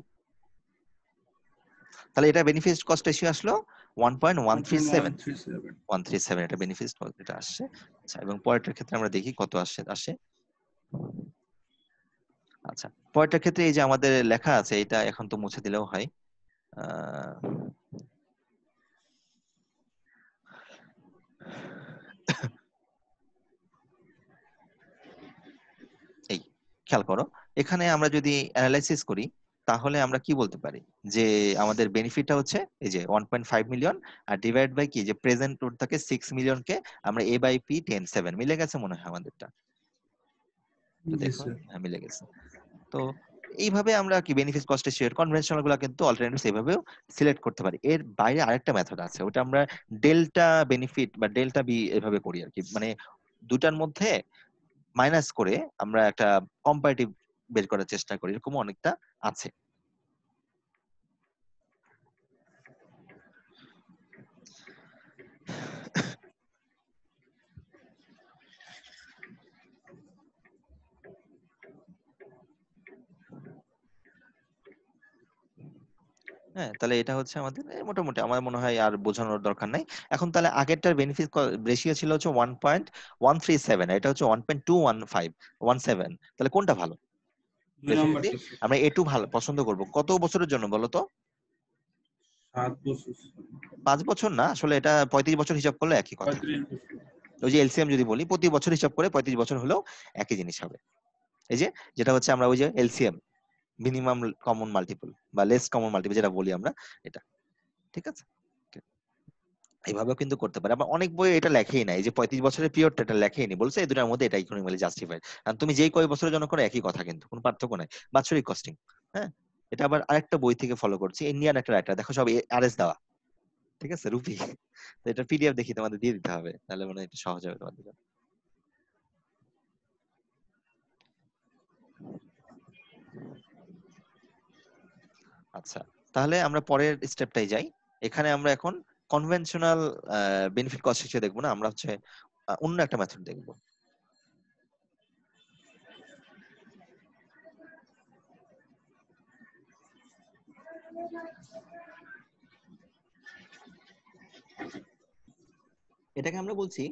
তাহলে এটা বেনিফিট কস্ট রেশিও আসলো 1.137, 1.137। 137 এটা বেনিফিট এটা আসছে। আচ্ছা, এবং পরেরটার ক্ষেত্রে আমরা দেখি কত আসে। আচ্ছা, পরেরটার ক্ষেত্রে এই যে আমাদের লেখা আছে, এটা এখন তো মুছে দিলেও হয়। আহ, এই খেয়াল করো, এখানে আমরা যদি অ্যানালাইসিস করি, তাহলে আমরা কি বলতে পারি যে আমাদের বেনিফিটটা হচ্ছে এই যে 1.5 মিলিয়ন, আর ডিভাইড বাই কি, যে প্রেজেন্ট রুট থাকে 6 মিলিয়নকে আমরা এ বাই পি 10 7, মিলে গেছে মনে হয় আমাদেরটা, তো জি দেখো স্যার। হ্যাঁ মিলে গেছে। তো এইভাবে আমরা কি বেনিফিট কস্ট শেয়ার কনভেনশনাল গুলো কিন্তু অল্টারনেটিভস এইভাবেও সিলেক্ট করতে পারি। এর বাইরে আরেকটা মেথড আছে, ওটা আমরা ডেল্টা বেনিফিট বা ডেল্টা বি এভাবে করি আর কি, মানে দুটার মধ্যে মাইনাস করে আমরা একটা কম্পারেটিভ বের করার চেষ্টা করি, এরকম অনেকটা আছে। হ্যাঁ, তাহলে এটা হচ্ছে আমাদের মোটামুটি আমার মনে হয় আর বোঝানোর দরকার নাই। এখন তাহলে আগেরটার বেনিফিট রেশিও ছিল হচ্ছে 1.137, এটা হচ্ছে 1.217। তাহলে কোনটা ভালো? 2 ডেফিনেটলি নাম্বারটা স্যার। আমরা এটু ভালো পছন্দ করব। কত বছরের জন্য বলো তো? 7 বছর স্যার। 5 বছর না, আসলে এটা 35 বছর হিসাব করলে একই কথা। 35 বছর। ওই যে এলসিএম যদি বলি প্রতি বছর হিসাব করে 35 বছর হলেও একই জিনিস হবে। এই যে যেটা হচ্ছে আমরা ওই যে এলসিএম, মিনিমাম কমন মাল্টিপল বা লেস কমন মাল্টিপল যেটা বলি আমরা, এটা ঠিক আছে। এইভাবেও কিন্তু করতে পারে। আবার অনেক বই এটা লেখেই নাই, এই যে 35 বছরের পিরিয়ডটা এটা লেখেই নি, বলছে এই দুটার মধ্যে এটা ইকোনমিক্যালি জাস্টিফাইড। আর তুমি যেই কয় বছরের জন্য করো একই কথা, কিন্তু কোনো পার্থক্য নাই। বাৎসরিক কস্টিং, হ্যাঁ, এটা আবার আরেকটা বই থেকে ফলো করছি, ইন্ডিয়ান একটা রাইটার, দেখো সব আরএস দেওয়া, ঠিক আছে, রুপি। তো এটা পিডিএফ দেখি তোমাদের দিয়ে দিতে হবে, তাহলে মনে হয় একটু সহজ হবে তোমাদের জন্য। আচ্ছা, তাহলে আমরা পরের স্টেপটাই যাই। এখানে আমরা এখন কনভেনশনাল বেনিফিট কস্ট হিসেবে দেখবো না, আমরা হচ্ছে অন্য একটা মেথড দেখবো। এটাকে আমরা বলছি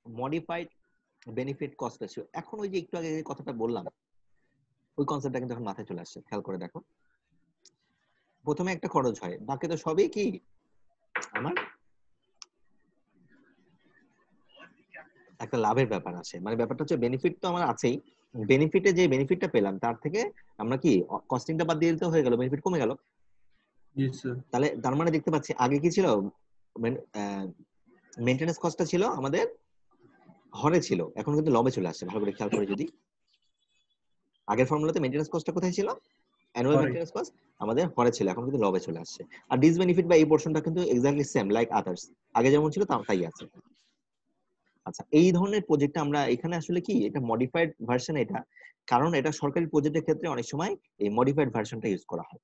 মডিফাইড বেনিফিট কস্ট রেশিও। এখন ওই যে একটু আগে যে কথাটা বললাম, ওই কনসেপ্টটা কিন্তু এখন মাথায় চলে আসছে, খেয়াল করে দেখো। প্রথমে একটা খরচ হয়, বাকি তো সবই কি আমার একটা লাভের ব্যাপার আছে। মানে ব্যাপারটা হচ্ছে বেনিফিট তো আমার আছেই, বেনিফিটে যে বেনিফিটটা পেলাম তার থেকে আমরা কি কস্টিংটা বাদ দিয়ে দিতে হয়ে গেল, বেনিফিট কমে গেল। জি স্যার। তাহলে তার মানে দেখতে পাচ্ছি আগে কি ছিল, মেনটেনেন্স কস্টটা ছিল আমাদের হরে ছিল, এখন কিন্তু লবে চলে আসছে। ভালো করে খেয়াল করে যদি, আগের ফর্মুলাতে মেনটেনেন্স কস্টটা কোথায় ছিল, অ্যানুয়াল পরে। মেইনটেনেন্স কস্ট আমাদের হরে ছিল, এখন কিন্তু লবে চলে আসছে। আর ডিসবেনিফিট বা এই পোর্শনটা কিন্তু এক্স্যাক্টলি সেম লাইক আদার্স, আগে যেমন ছিল তাই আছে। আচ্ছা, এই ধরনের প্রজেক্টটা আমরা এখানে আসলে কি, এটা মডিফাইড ভার্সন এটা, কারণ এটা সরকারি প্রজেক্টের ক্ষেত্রে অনেক সময় এই মডিফাইড ভার্সনটা ইউজ করা হয়।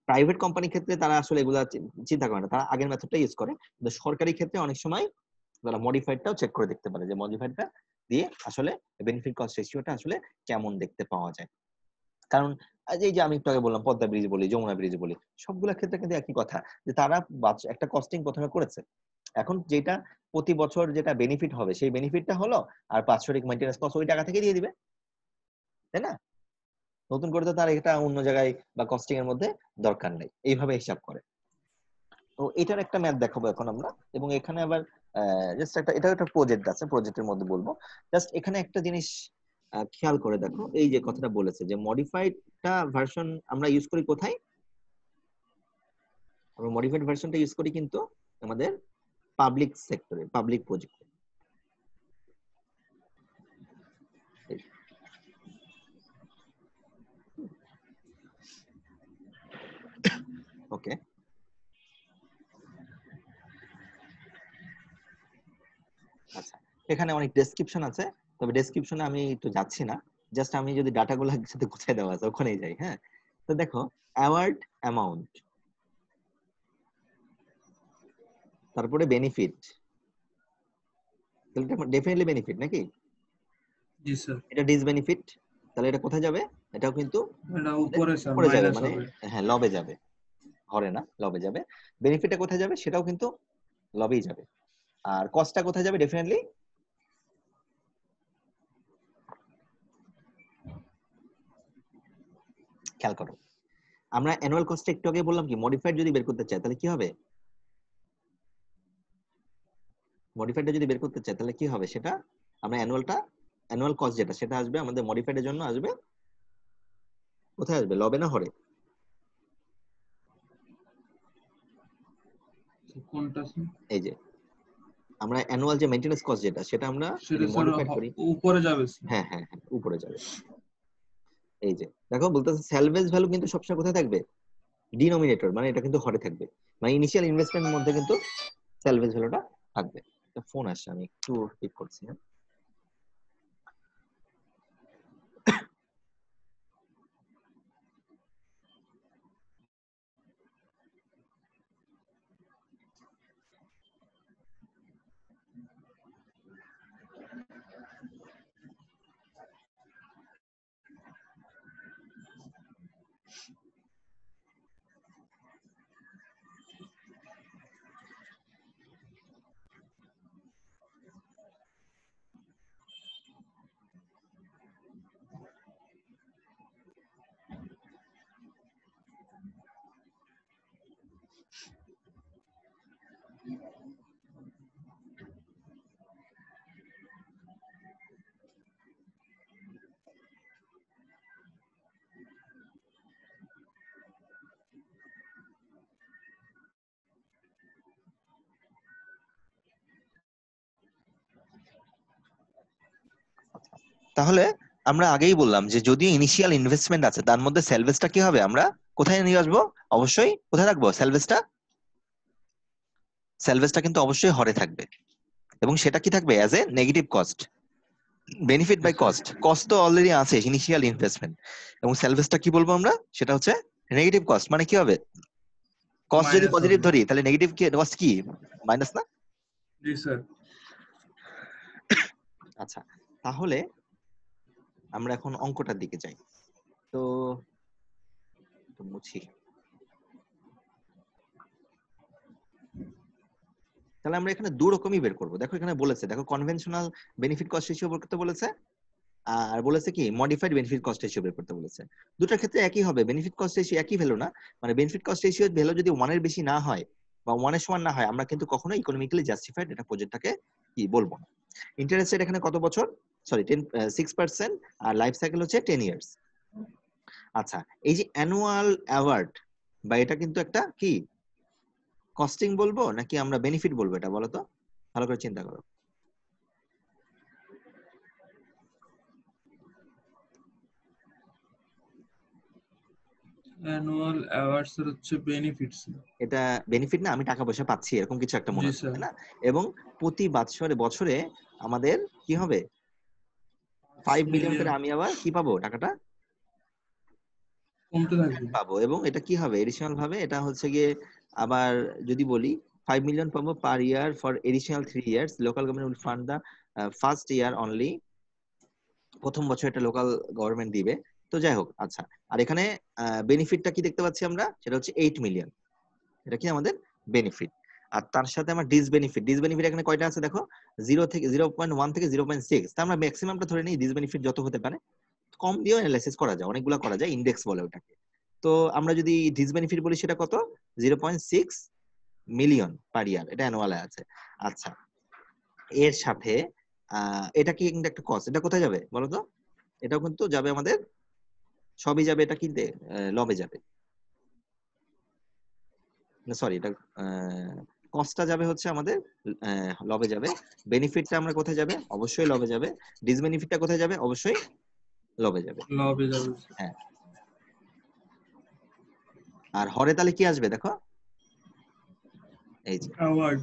প্রাইভেট কোম্পানির ক্ষেত্রে তারা আসলে এগুলা চিন্তা করে না, তারা আগের মেথডটা ইউজ করে। কিন্তু সরকারি ক্ষেত্রে অনেক সময় তারা মডিফাইডটাও চেক করে দেখতে পারে, যে মডিফাইডটা দিয়ে আসলে বেনিফিট কস্ট রেশিওটা আসলে কেমন দেখতে পাওয়া যায়। কারণ এই যে আমি একটু আগে বললাম পদ্মা ব্রিজ বলি, যমুনা ব্রিজ বলি, সবগুলা ক্ষেত্রে কিন্তু একই কথা, যে তারা একটা কস্টিং প্রথমে করেছে, এখন যেটা প্রতি বছর যেটা বেনিফিট হবে সেই বেনিফিটটা হলো, আর বাৎসরিক মেইনটেনেন্স কস্ট ওই টাকা থেকে দিয়ে দিবে, তাই না? নতুন করে তো তার এটা অন্য জায়গায় বা কস্টিং এর মধ্যে দরকার নেই, এইভাবে হিসাব করে। তো এটার একটা ম্যাথ দেখাবো এখন আমরা, এবং এখানে আবার জাস্ট একটা, এটা একটা প্রজেক্ট আছে, প্রজেক্টের মধ্যে বলবো। জাস্ট এখানে একটা জিনিস খেয়াল করে দেখো, এই যে কথাটা বলেছে যে মডিফাইডটা ভার্সন আমরা ইউজ করি কোথায়, আমরা মডিফাইড ভার্সনটা ইউজ করি কিন্তু আমাদের পাবলিক সেক্টরে, পাবলিক প্রজেক্টে। ওকে, আচ্ছা, এখানে অনেক ডেসক্রিপশন আছে, তবে ডেসক্রিপশনে আমি একটু যাচ্ছি না, জাস্ট আমি যদি ডাটাগুলো একসাথে গুছিয়ে দেওয়া আছে ওখানেই যাই। হ্যাঁ, তো দেখো, অ্যাওয়ার্ড অ্যামাউন্ট, তারপরে বেনিফিট, তাহলে এটা ডেফিনেটলি বেনিফিট নাকি? জি স্যার। এটা ডিসবেনিফিট, তাহলে এটা কোথায় যাবে? এটাও কিন্তু এটা আমাদের উপরে স্যার, উপরে যাবে, মাইনাস মানে হবে। হ্যাঁ লবে যাবে, হরে না, লবে যাবে। বেনিফিটটা কোথায় যাবে? সেটাও কিন্তু লবেই যাবে। আর কস্টটা কোথায় যাবে? ডেফিনেটলি খেয়াল করো, আমরা অ্যানুয়াল কস্টটা একটু আগে বললাম কি, মডিফাইড যদি বের করতে চাই তাহলে কি হবে, মডিফাইডটা যদি বের করতে চাই তাহলে কি হবে, সেটা আমরা অ্যানুয়াল কস্ট যেটা, সেটা আসবে আমাদের মডিফাইডের জন্য আসবে কোথায়, আসবে লবে না হরে? কোনটা স্যার? এই যে আমরা অ্যানুয়াল যে মেইনটেনেন্স কস্ট যেটা, সেটা আমরা সেটা যদি স্যার মডিফাইড করি, উপরে যাবে স্যার। হ্যাঁ হ্যাঁ হ্যাঁ উপরে যাবে। এই যে দেখো বলতেছে স্যালভেজ ভ্যালু কিন্তু সবসময় কোথায় থাকবে, ডিনোমিনেটর, মানে এটা কিন্তু হরে থাকবে, মানে ইনিশিয়াল ইনভেস্টমেন্টের মধ্যে কিন্তু স্যালভেজ ভ্যালুটা থাকবে। ফোন আসছে, আমি একটু পিক করছি, হ্যাঁ। তাহলে আমরা আগেই বললাম যে যদি ইনিশিয়াল ইনভেস্টমেন্ট আছে তার মধ্যে সেলভেজটা কি হবে, আমরা কোথায় নিয়ে আসবো? অবশ্যই কোথায় রাখবো সেলভেজটা? সেলভেজটা কিন্তু অবশ্যই হরে থাকবে, এবং সেটা কি থাকবে as a negative cost. Benefit by Yes, sir. Cost, cost তো অলরেডি আছে ইনিশিয়াল ইনভেস্টমেন্ট, এবং সেলভেজটা কি বলবো আমরা, সেটা হচ্ছে নেগেটিভ কস্ট। মানে কি হবে, কস্ট যদি Minus পজিটিভ হবে। ধরি তাহলে নেগেটিভ কি কস্ট কি মাইনাস না? জি স্যার। আচ্ছা, তাহলে আমরা এখন অঙ্কটার দিকে যাই। তো মুছি, তাহলে আমরা এখানে দু রকমই বের করবো। দেখো এখানে বলেছে, দেখো কনভেনশনাল বেনিফিট কস্ট রেশিও বের করতে বলেছে, আর বলেছে কি মডিফাইড বেনিফিট কস্ট রেশিও বের করতে বলেছে। দুটার ক্ষেত্রে একই হবে, বেনিফিট কস্ট রেশিও একই ভ্যালু না, মানে বেনিফিট কস্ট রেশিও ভ্যালু যদি 1 এর বেশি না হয় বা 1 এর সমান না হয়, আমরা কিন্তু কখনো ইকোনমিক্যালি জাস্টিফাইড এটা প্রজেক্টটাকে কি বলবো না। ইন্টারেস্ট রেট এখানে কত বছর, সরি 6%, আর লাইফ সাইকেল হচ্ছে 10 ইয়ার্স। আচ্ছা, এই যে অ্যানুয়াল অ্যাওয়ার্ড, বা এটা কিন্তু একটা কি কস্টিং বলবো নাকি আমরা বেনিফিট বলবো, এটা বলো তো, ভালো করে চিন্তা করো। অ্যানুয়াল অ্যাওয়ার্ডস এর হচ্ছে বেনিফিটস। এটা বেনিফিট না, আমি টাকা পয়সা পাচ্ছি এরকম কিছু একটা মনে জি হচ্ছে, স্যার। তাই না? এবং প্রতি বছরে বছরে আমাদের কি হবে, 5 মিলিয়ন করে আমি আবার কি পাবো, টাকাটা কমতে থাকবে। পাবো। এবং এটা কি হবে এডিশনাল ভাবে, এটা হচ্ছে গিয়ে আবার যদি বলি 5 মিলিয়ন পাবো per year for additional 3 years, local government will fund the first year only, প্রথম বছর এটা লোকাল গভর্নমেন্ট দিবে। তো যাই হোক, আচ্ছা, আর এখানে বেনিফিটটা কি দেখতে পাচ্ছি আমরা, সেটা হচ্ছে 8 মিলিয়ন, এটা কি আমাদের বেনিফিট। আর তার সাথে আমার ডিসবেনিফিট, ডিসবেনিফিট এখানে কয়টা আছে দেখো, 0.1 থেকে 0.6, তা আমরা ম্যাক্সিমামটা ধরে নিই, ডিসবেনিফিট যত হতে পারে কম দিয়েও অ্যানালাইসিস করা যায়, অনেকগুলো করা যায়, ইন্ডেক্স বলে ওটাকে। তো আমরা যদি ডিসবেনিফিট বলি সেটা কত, 0.6 মিলিয়ন পার ইয়ার, এটা অ্যানুয়ালে আছে। আচ্ছা, এর সাথে এটা কি একটা কস্ট, এটা কোথায় যাবে বলো তো? এটাও কিন্তু যাবে আমাদের, সবই যাবে, এটা কিনতে লবে যাবে, সরি এটা কস্টটা যাবে হচ্ছে আমাদের লবে যাবে, বেনিফিটটা আমরা কোথায় যাবে, অবশ্যই লবে যাবে, ডিসবেনিফিটটা কোথায় যাবে, অবশ্যই লবে যাবে। লবে যাবে। হ্যাঁ, আর হরে তাহলে কি আসবে দেখো, এই যে অ্যাওয়ার্ড।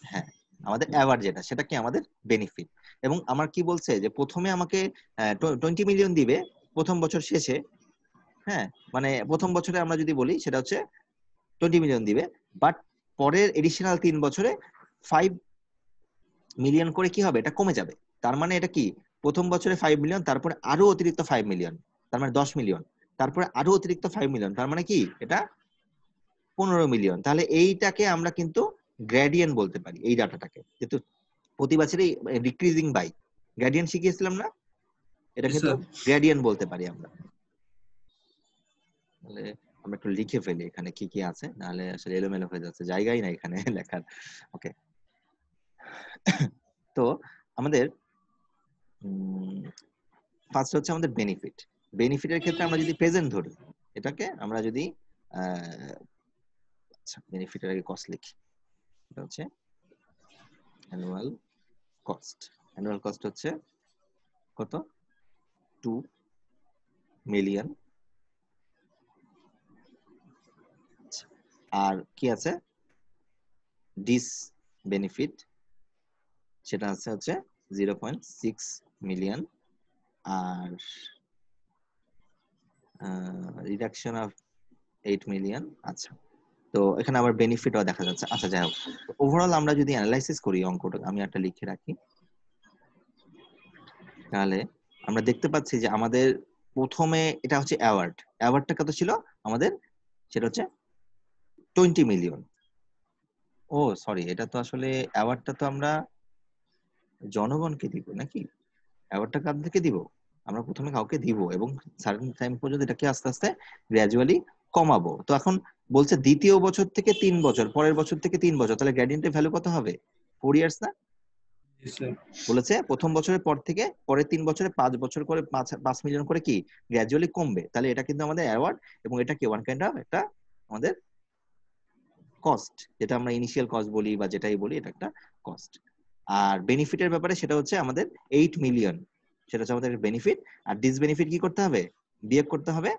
হ্যাঁ, আমাদের অ্যাওয়ার্ড যেটা, সেটা কি আমাদের বেনিফিট। এবং আমার কি বলছে যে প্রথমে আমাকে 20 মিলিয়ন দিবে প্রথম বছর শেষে, হ্যাঁ, মানে প্রথম বছরে আমরা যদি বলি সেটা হচ্ছে 20 মিলিয়ন দিবে, বাট পরের এডিশনাল 3 বছরে 5 মিলিয়ন করে কি হবে, এটা কমে যাবে। তার মানে এটা কি, প্রথম বছরে 5 মিলিয়ন, তারপরে আরো অতিরিক্ত 5 মিলিয়ন, তার মানে 10 মিলিয়ন, তারপরে আরো অতিরিক্ত 5 মিলিয়ন, তার মানে কি এটা 15 মিলিয়ন। তাহলে এইটাকে আমরা কিন্তু গ্রেডিয়েন্ট বলতে পারি, এই ডাটাটাকে, যেহেতু প্রতি বছরই ডিক্রিজিং বাই, গ্রেডিয়েন্ট শিখিয়েছিলাম না, এটা জি কিন্তু স্যার। গ্রেডিয়েন্ট বলতে পারি আমরা। তাহলে আমরা একটু লিখে ফেলি এখানে কি কি আছে, নাহলে আসলে এলোমেলো হয়ে যাচ্ছে, জায়গাই নাই এখানে লেখার। ওকে, তো আমাদের ফার্স্ট হচ্ছে আমাদের বেনিফিট। বেনিফিটের ক্ষেত্রে আমরা যদি প্রেজেন্ট ধরি, এটাকে আমরা যদি আচ্ছা, বেনিফিটের আগে কস্ট লিখি, এটা হচ্ছে অ্যানুয়াল কস্ট। অ্যানুয়াল কস্ট হচ্ছে কত, 2 মিলিয়ন। আর কি আছে, ডিস বেনিফিট, সেটা আছে হচ্ছে 0.6 মিলিয়ন। আর রিডাকশন অফ 8 মিলিয়ন। আচ্ছা, তো এখানে আবার বেনিফিটও দেখা যাচ্ছে। আচ্ছা, যাই হোক, ওভারঅল আমরা যদি অ্যানালাইসিস করি অঙ্কটা, আমি একটা লিখে রাখি, তাহলে আমরা দেখতে পাচ্ছি যে আমাদের প্রথমে এটা হচ্ছে অ্যাওয়ার্ড, অ্যাওয়ার্ডটা কত ছিল আমাদের, সেটা হচ্ছে 20 মিলিয়ন। ও সরি, এটা তো আসলে অ্যাওয়ার্ডটা তো আমরা জনগণকে দিব নাকি, অ্যাওয়ার্ডটা কাদেরকে দিব, আমরা প্রথমে কাউকে দিব এবং সার্টেন টাইম পর্যন্ত এটাকে আস্তে আস্তে গ্র্যাজুয়ালি কমাবো। তো এখন বলছে দ্বিতীয় বছর থেকে 3 বছর, পরের বছর থেকে 3 বছর, তাহলে গ্রেডিয়েন্টের ভ্যালু কত হবে? 4 ইয়ার্স না? জি স্যার। বলেছে প্রথম বছরের পর থেকে পরের 3 বছরে 5 বছর করে 5 মিলিয়ন করে কি গ্র্যাজুয়ালি কমবে। তাহলে এটা কিন্তু আমাদের অ্যাওয়ার্ড, এবং এটা কি ওয়ান কাইন্ড অফ একটা আমাদের কস্ট, যেটা আমরা ইনিশিয়াল কস্ট বলি বা যেটাই বলি, এটা একটা কস্ট। আর বেনিফিটের ব্যাপারে সেটা হচ্ছে আমাদের 8 মিলিয়ন, সেটা হচ্ছে আমাদের বেনিফিট। আর ডিসবেনিফিট কি করতে হবে? বিয়োগ করতে হবে।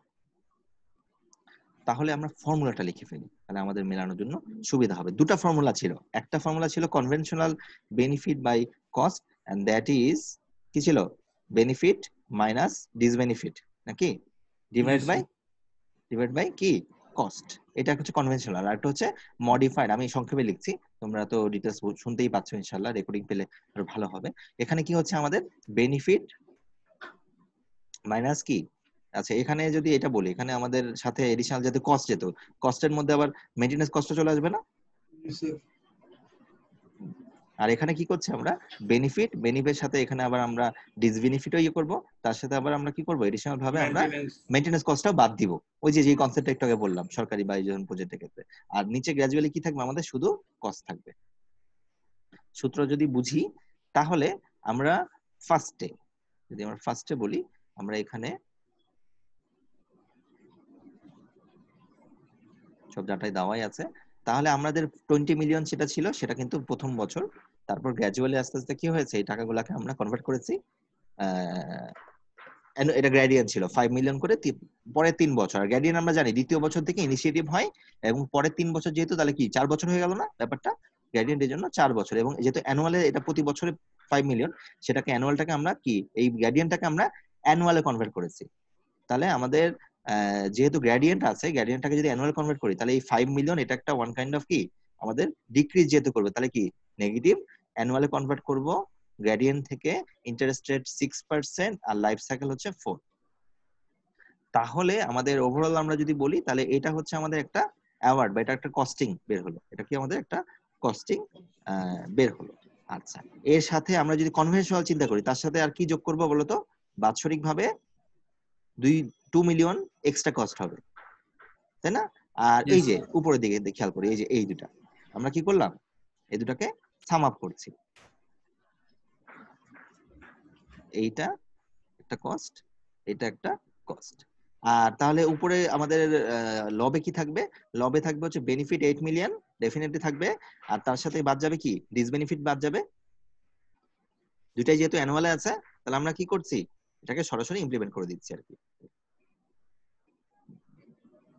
তাহলে আমরা ফর্মুলাটা লিখে ফেলি, তাহলে আমাদের মেলানোর জন্য সুবিধা হবে। দুটা ফর্মুলা ছিল, একটা ফর্মুলা ছিল conventional benefit by cost, and that is কি ছিল? বেনিফিট মাইনাস ডিসবেনিফিট, নাকি জি ডিভাইড স্যার। বাই কি কস্ট। এটা হচ্ছে কনভেনশনাল। আর একটা হচ্ছে মডিফাইড, আমি সংক্ষেপে লিখছি, তোমরা তো ডিটেইলস শুনতেই পাচ্ছ, ইনশাআল্লাহ রেকর্ডিং পেলে আরো ভালো হবে। এখানে কি হচ্ছে আমাদের বেনিফিট মাইনাস কি, আচ্ছা এখানে যদি এটা বলি, এখানে আমাদের সাথে এডিশনাল যেহেতু কস্ট যেত, কস্টের মধ্যে আবার মেইনটেনেন্স কস্ট চলে আসবে না? জি স্যার। আর এখানে কি করছে আমরা? বেনিফিটের সাথে এখানে আবার আমরা ডিসবেনিফিটও ইয়ে করব, তার সাথে আবার আমরা কি করব? এডিশনাল ভাবে আমরা মেইনটেনেন্স। মেইনটেনেন্স কস্টটাও বাদ দিব, ওই যে কনসেপ্টটা একটু আগে বললাম সরকারি বা এই ধরনের প্রজেক্টের ক্ষেত্রে। আর নিচে গ্র্যাজুয়ালি কি থাকবে? আমাদের শুধু কস্ট থাকবে। সূত্র যদি বুঝি, তাহলে আমরা ফার্স্টে, যদি আমরা ফার্স্টে বলি, আমরা এখানে সব ডাটাই দেওয়াই আছে। তাহলে আমাদের 20 মিলিয়ন সেটা ছিল, সেটা কিন্তু প্রথম বছর। তারপর গ্র্যাজুয়ালি আস্তে আস্তে কি হয়েছে, এই টাকাগুলোকে আমরা কনভার্ট করেছি, এটা গ্রেডিয়েন্ট ছিল 5 মিলিয়ন করে পরে 3 বছর। আর গ্রেডিয়েন্ট আমরা জানি দ্বিতীয় বছর থেকে ইনিশিয়েটিভ হয়, এবং পরে 3 বছর যেহেতু, তাহলে কি 4 বছর হয়ে গেল না ব্যাপারটা? গ্রেডিয়েন্টের জন্য 4 বছর, এবং যেহেতু অ্যানুয়ালে এটা প্রতি বছরে 5 মিলিয়ন, সেটাকে অ্যানুয়ালটাকে আমরা কি, এই গ্রেডিয়েন্টটাকে আমরা অ্যানুয়ালে কনভার্ট করেছি। তাহলে আমাদের যেহেতু গ্রেডিয়েন্ট আছে, গ্রেডিয়েন্টটাকে যদি অ্যানুয়াল কনভার্ট করি, তাহলে এই 5 মিলিয়ন এটা একটা ওয়ান কাইন্ড অফ কি আমাদের ডিক্রিজ যেহেতু করবে, তাহলে কি নেগেটিভ অ্যানুয়ালে কনভার্ট করব গ্রেডিয়েন্ট থেকে। ইন্টারেস্ট রেট 6% আর লাইফ সাইকেল হচ্ছে 4। তাহলে আমাদের ওভারঅল আমরা যদি বলি, তাহলে এটা হচ্ছে আমাদের একটা অ্যাওয়ার্ড বা এটা একটা কস্টিং বের হলো, এটা কি আমাদের একটা কস্টিং বের হলো। আচ্ছা, এর সাথে আমরা যদি কনভেনশনাল চিন্তা করি, তার সাথে আর কি যোগ করবো বলতো? বাৎসরিক ভাবে 2 মিলিয়ন এক্সট্রা কস্ট হবে, তাই না? আর জি এই যে স্যার। উপরের দিকে খেয়াল করি, এই যে এই দুটা আমরা কি করলাম, এই দুটাকে সাম আপ করছি। এইটা একটা কস্ট, এটা একটা কস্ট। আর তাহলে উপরে আমাদের লবে কি থাকবে? লবে থাকবে হচ্ছে বেনিফিট 8 মিলিয়ন ডেফিনেটলি থাকবে, আর তার সাথে বাদ যাবে কি, ডিসবেনিফিট বাদ যাবে। দুটাই যেহেতু অ্যানুয়ালে আছে, তাহলে আমরা কি করছি, এটাকে সরাসরি ইমপ্লিমেন্ট করে দিচ্ছি আর কি।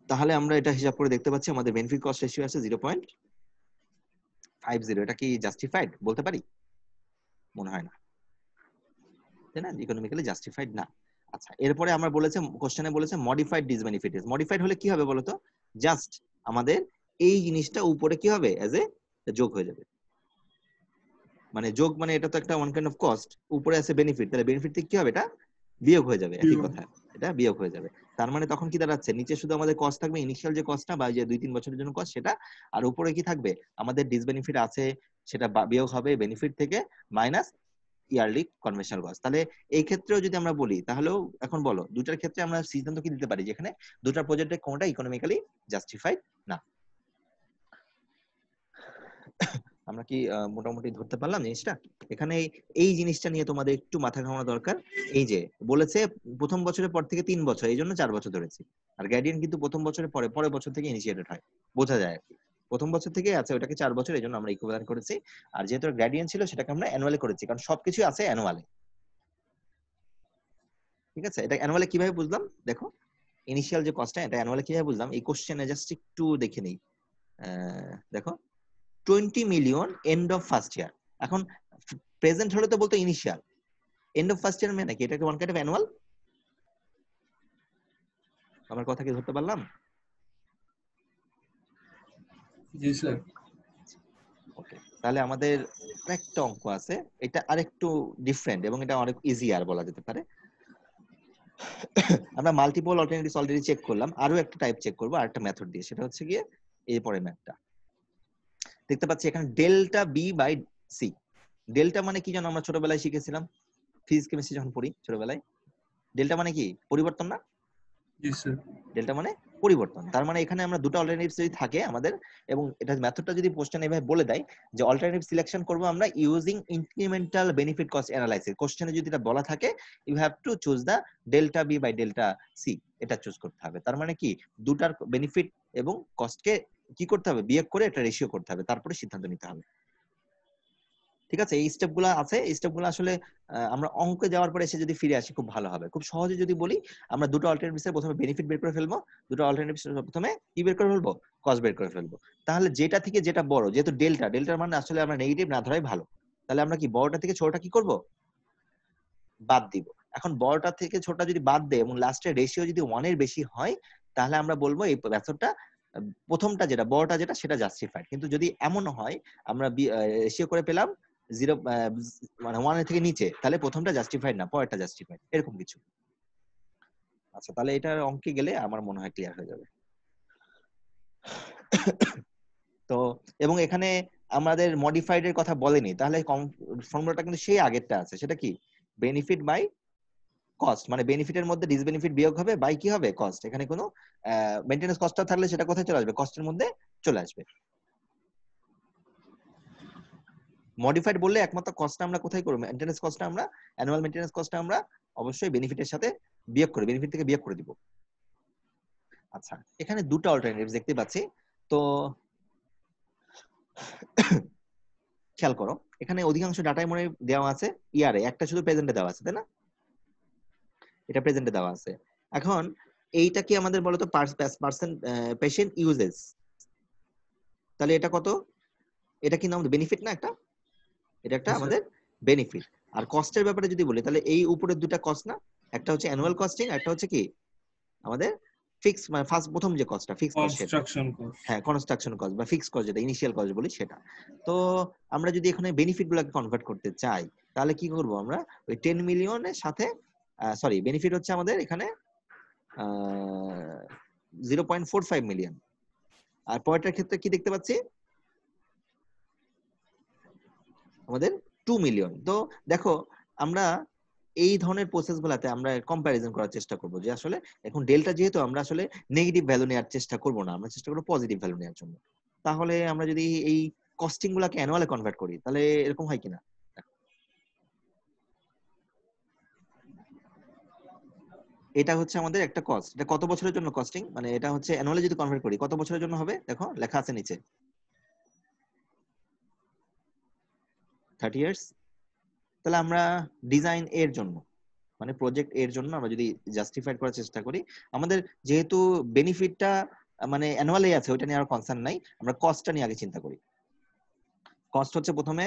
তাহলে আমরা এটা হিসাব করে দেখতে পাচ্ছি আমাদের বেনিফিট কস্ট রেশিও আছে 0.50। এটা কি জাস্টিফাইড বলতে পারি? মনে হয় না, তাই না? ইকোনমিক্যালি জাস্টিফাইড না। আচ্ছা, এরপরে আমরা বলেছে, কোশ্চেনে বলেছে মডিফাইড ডিসবেনিফিট। মডিফাইড হলে কি হবে বলতো? জাস্ট আমাদের এই জিনিসটা উপরে কি হবে, এজ এ যোগ হয়ে যাবে। মানে যোগ মানে এটা তো একটা ওয়ান কাইন্ড অফ কস্ট, উপরে আছে বেনিফিট, তাহলে বেনিফিট থেকে কি হবে, এটা বিয়োগ হয়ে যাবে, একই কথা, এটা বিয়োগ হয়ে যাবে। তার মানে তখন কি দাঁড়াচ্ছে, নিচে শুধু আমাদের কস্ট থাকবে, ইনিশিয়াল যে কস্টটা বা যে 2-3 বছরের জন্য কস্ট সেটা, আর উপরে কি থাকবে, আমাদের ডিসবেনিফিট আছে, সেটা বিয়োগ হবে বেনিফিট থেকে, মাইনাস ইয়ারলি কনভেনশনাল কস্ট। তাহলে এই ক্ষেত্রেও যদি আমরা বলি, তাহলেও এখন বলো দুটার ক্ষেত্রে আমরা সিদ্ধান্ত কি দিতে পারি, যেখানে দুটার প্রজেক্টে কোনটা ইকোনমিক্যালি জাস্টিফাইড না। আমরা কি মোটামুটি ধরতে পারলাম জিনিসটা? এখানে এই জিনিসটা নিয়ে তোমাদের একটু মাথা ঘামানো দরকার। এই যে বলেছে প্রথম বছরের পর থেকে 3 বছর, এই জন্য 4 বছর ধরেছি। আর গাইডিয়ান কিন্তু প্রথম বছরের পরে, পরের বছর থেকে ইনিশিয়েটেড হয়, বোঝা যায় আর কি। প্রথম বছর থেকে আছে, ওটাকে 4 বছর, এই জন্য আমরা ইকুইভ্যালেন্ট করেছি। আর যেহেতু গ্রেডিয়েন্ট ছিল, সেটাকে আমরা অ্যানুয়ালি করেছি, কারণ সবকিছু আছে অ্যানুয়ালে। ঠিক আছে, এটা অ্যানুয়ালি কিভাবে বুঝলাম দেখো, ইনিশিয়াল যে কস্টটা, এটা অ্যানুয়ালি কিভাবে বুঝলাম, এই কোশ্চেনে জাস্ট একটু দেখে নেই। দেখো 20 million end of first year. এখন প্রেজেন্ট হলে তো বলতো initial, end of first year মানে কি, এটাকে ওয়ান কাইন্ড অফ অ্যানুয়াল। আমার কথা কি ধরতে পারলাম? জি স্যার। ওকে, তাহলে আমাদের আরেকটা অঙ্ক আছে, এটা আরেকটু ডিফারেন্ট এবং এটা অনেক ইজিয়ার বলা যেতে পারে। আমরা মাল্টিপল অল্টারনেটিভস অলরেডি চেক করলাম, আরো একটা টাইপ চেক করবো আরেকটা মেথড দিয়ে, সেটা হচ্ছে গিয়ে এই পরের ম্যাথটা। দেখতে পাচ্ছি এখানে ডেল্টা বি বাই সি। ডেল্টা মানে কি জানো, আমরা ছোটবেলায় শিখেছিলাম, ফিজিক্স কেমিস্ট্রি যখন পড়ি ছোটবেলায়। ডেল্টা মানে কি, পরিবর্তন না? জি স্যার। ডেল্টা মানে পরিবর্তন। তার মানে এখানে আমরা দুটো অল্টারনেটিভস যদি থাকে আমাদের, এবং এটা মেথডটা যদি কোশ্চেন এভাবে বলে দেয় যে অল্টারনেটিভ সিলেকশন করব আমরা using incremental benefit cost analysis, কোশ্চেনে যদি এটা বলা থাকে you have to choose the delta B by delta C, এটা চুজ করতে হবে। তার মানে কি দুটার বেনিফিট এবং কস্টকে কি করতে হবে, বিয়োগ করে একটা রেশিও করতে হবে, তারপরে সিদ্ধান্ত নিতে হবে। ঠিক আছে, এই স্টেপগুলো আছে, এই স্টেপগুলো আসলে আমরা অঙ্কে যাওয়ার পরে এসে যদি ফিরে আসি খুব ভালো হবে। খুব সহজে যদি বলি, আমরা দুটো অল্টারনেটিভস এর প্রথমে বেনিফিট বের করে ফেলবো, দুটো অল্টারনেটিভস এর প্রথমে কি বের করে ফেলবো, কস্ট বের করে ফেলবো। তাহলে যেটা থেকে যেটা বড়, যেহেতু ডেল্টার মানে আসলে আমরা নেগেটিভ না ধরাই ভালো, তাহলে আমরা কি বড়টা থেকে ছোটটা কি করব, বাদ দিব। এখন বড়টা থেকে ছোটটা যদি বাদ দেয় এবং লাস্টের রেশিও যদি 1 এর বেশি হয়, তাহলে আমরা বলবো এই মেথডটা প্রথমটা যেটা বড়টা যেটা সেটা জাস্টিফাইড। কিন্তু যদি এমন হয় আমরা রেশিও করে পেলাম 0 মানে 1 এর থেকে নিচে, তাহলে প্রথমটা জাস্টিফাইড না, পরেরটা জাস্টিফাইড, এরকম কিছু। আচ্ছা, তাহলে এটার অঙ্কে গেলে আমার মনে হয় ক্লিয়ার হয়ে যাবে। তো এবং এখানে আমাদের মডিফাইড এর কথা বলেনি, তাহলে ফর্মুলাটা কিন্তু সেই আগেরটা আছে, সেটা কি বেনিফিট বাই কস্ট, মানে বেনিফিটের মধ্যে ডিসবেনিফিট বিয়োগ হবে বাই কি হবে, কস্ট। এখানে কোনো মেইনটেনেন্স কস্টটা থাকলে সেটা কোথায় চলে আসবে, কস্টের মধ্যে চলে আসবে। মডিফাইড বললে একমাত্র কস্টটা আমরা কোথায় করব, মেইনটেনেন্স কস্টটা আমরা, অ্যানুয়াল মেইনটেনেন্স কস্টটা আমরা অবশ্যই বেনিফিটের সাথে বিয়োগ করে, বেনিফিট থেকে বিয়োগ করে দিব। আচ্ছা, এখানে দুটো অল্টারনেটিভস দেখতে পাচ্ছি। তো খেয়াল করো, এখানে অধিকাংশ ডাটাই মনে হয় দেওয়া আছে ইয়ারে, একটা শুধু প্রেজেন্টে দেওয়া আছে, তাই না? এটা প্রেজেন্টে দেওয়া আছে। এখন এইটা কি আমাদের বলতো পার্সেন্ট পেশেন্ট ইউজেস, তাহলে এটা কত, এটা কিন্তু আমাদের বেনিফিট না একটা, এটা একটা জি স্যার। আমাদের বেনিফিট। আর কস্টের ব্যাপারে যদি বলি, তাহলে এই উপরের দুটা কস্ট না, একটা হচ্ছে অ্যানুয়াল কস্টিং, একটা হচ্ছে কি আমাদের ফিক্স, মানে ফার্স্ট প্রথম যে কস্টটা ফিক্স কস্ট সেটা। Construction cost. হ্যাঁ, কনস্ট্রাকশন কস্ট বা ফিক্স কস্ট যেটা ইনিশিয়াল কস্ট বলি সেটা। তো আমরা যদি এখানে বেনিফিট গুলোকে কনভার্ট করতে চাই, তাহলে কি করব আমরা, ওই 10 মিলিয়নের সাথে সরি বেনিফিট হচ্ছে আমাদের এখানে 0.45 মিলিয়ন, আর পরেরটার ক্ষেত্রে কি দেখতে পাচ্ছি আমাদের 2 মিলিয়ন। তো দেখো, আমরা এই ধরনের প্রসেস গুলাতে আমরা কম্পারিজন করার চেষ্টা করব যে আসলে এখন ডেল্টা যেহেতু, আমরা আসলে নেগেটিভ ভ্যালু নেওয়ার চেষ্টা করব না, আমরা চেষ্টা করব পজিটিভ ভ্যালু নেওয়ার জন্য। তাহলে আমরা যদি এই কস্টিং গুলাকে অ্যানুয়ালে কনভার্ট করি, তাহলে এরকম হয় কিনা, এটা হচ্ছে আমাদের একটা কস্ট, এটা কত বছরের জন্য কস্টিং, মানে এটা হচ্ছে অ্যানুয়ালে যদি কনভার্ট করি কত বছরের জন্য হবে, দেখো লেখা আছে নিচে 30 ইয়ার্স। তাহলে আমরা ডিজাইন এর জন্য, মানে প্রজেক্ট এর জন্য আমরা যদি জাস্টিফাইড করার চেষ্টা করি, আমাদের যেহেতু বেনিফিটটা মানে অ্যানুয়ালি আছে, ওইটা নিয়ে আর কনসার্ন নাই, আমরা কস্টটা নিয়ে আগে চিন্তা করি। কস্ট হচ্ছে প্রথমে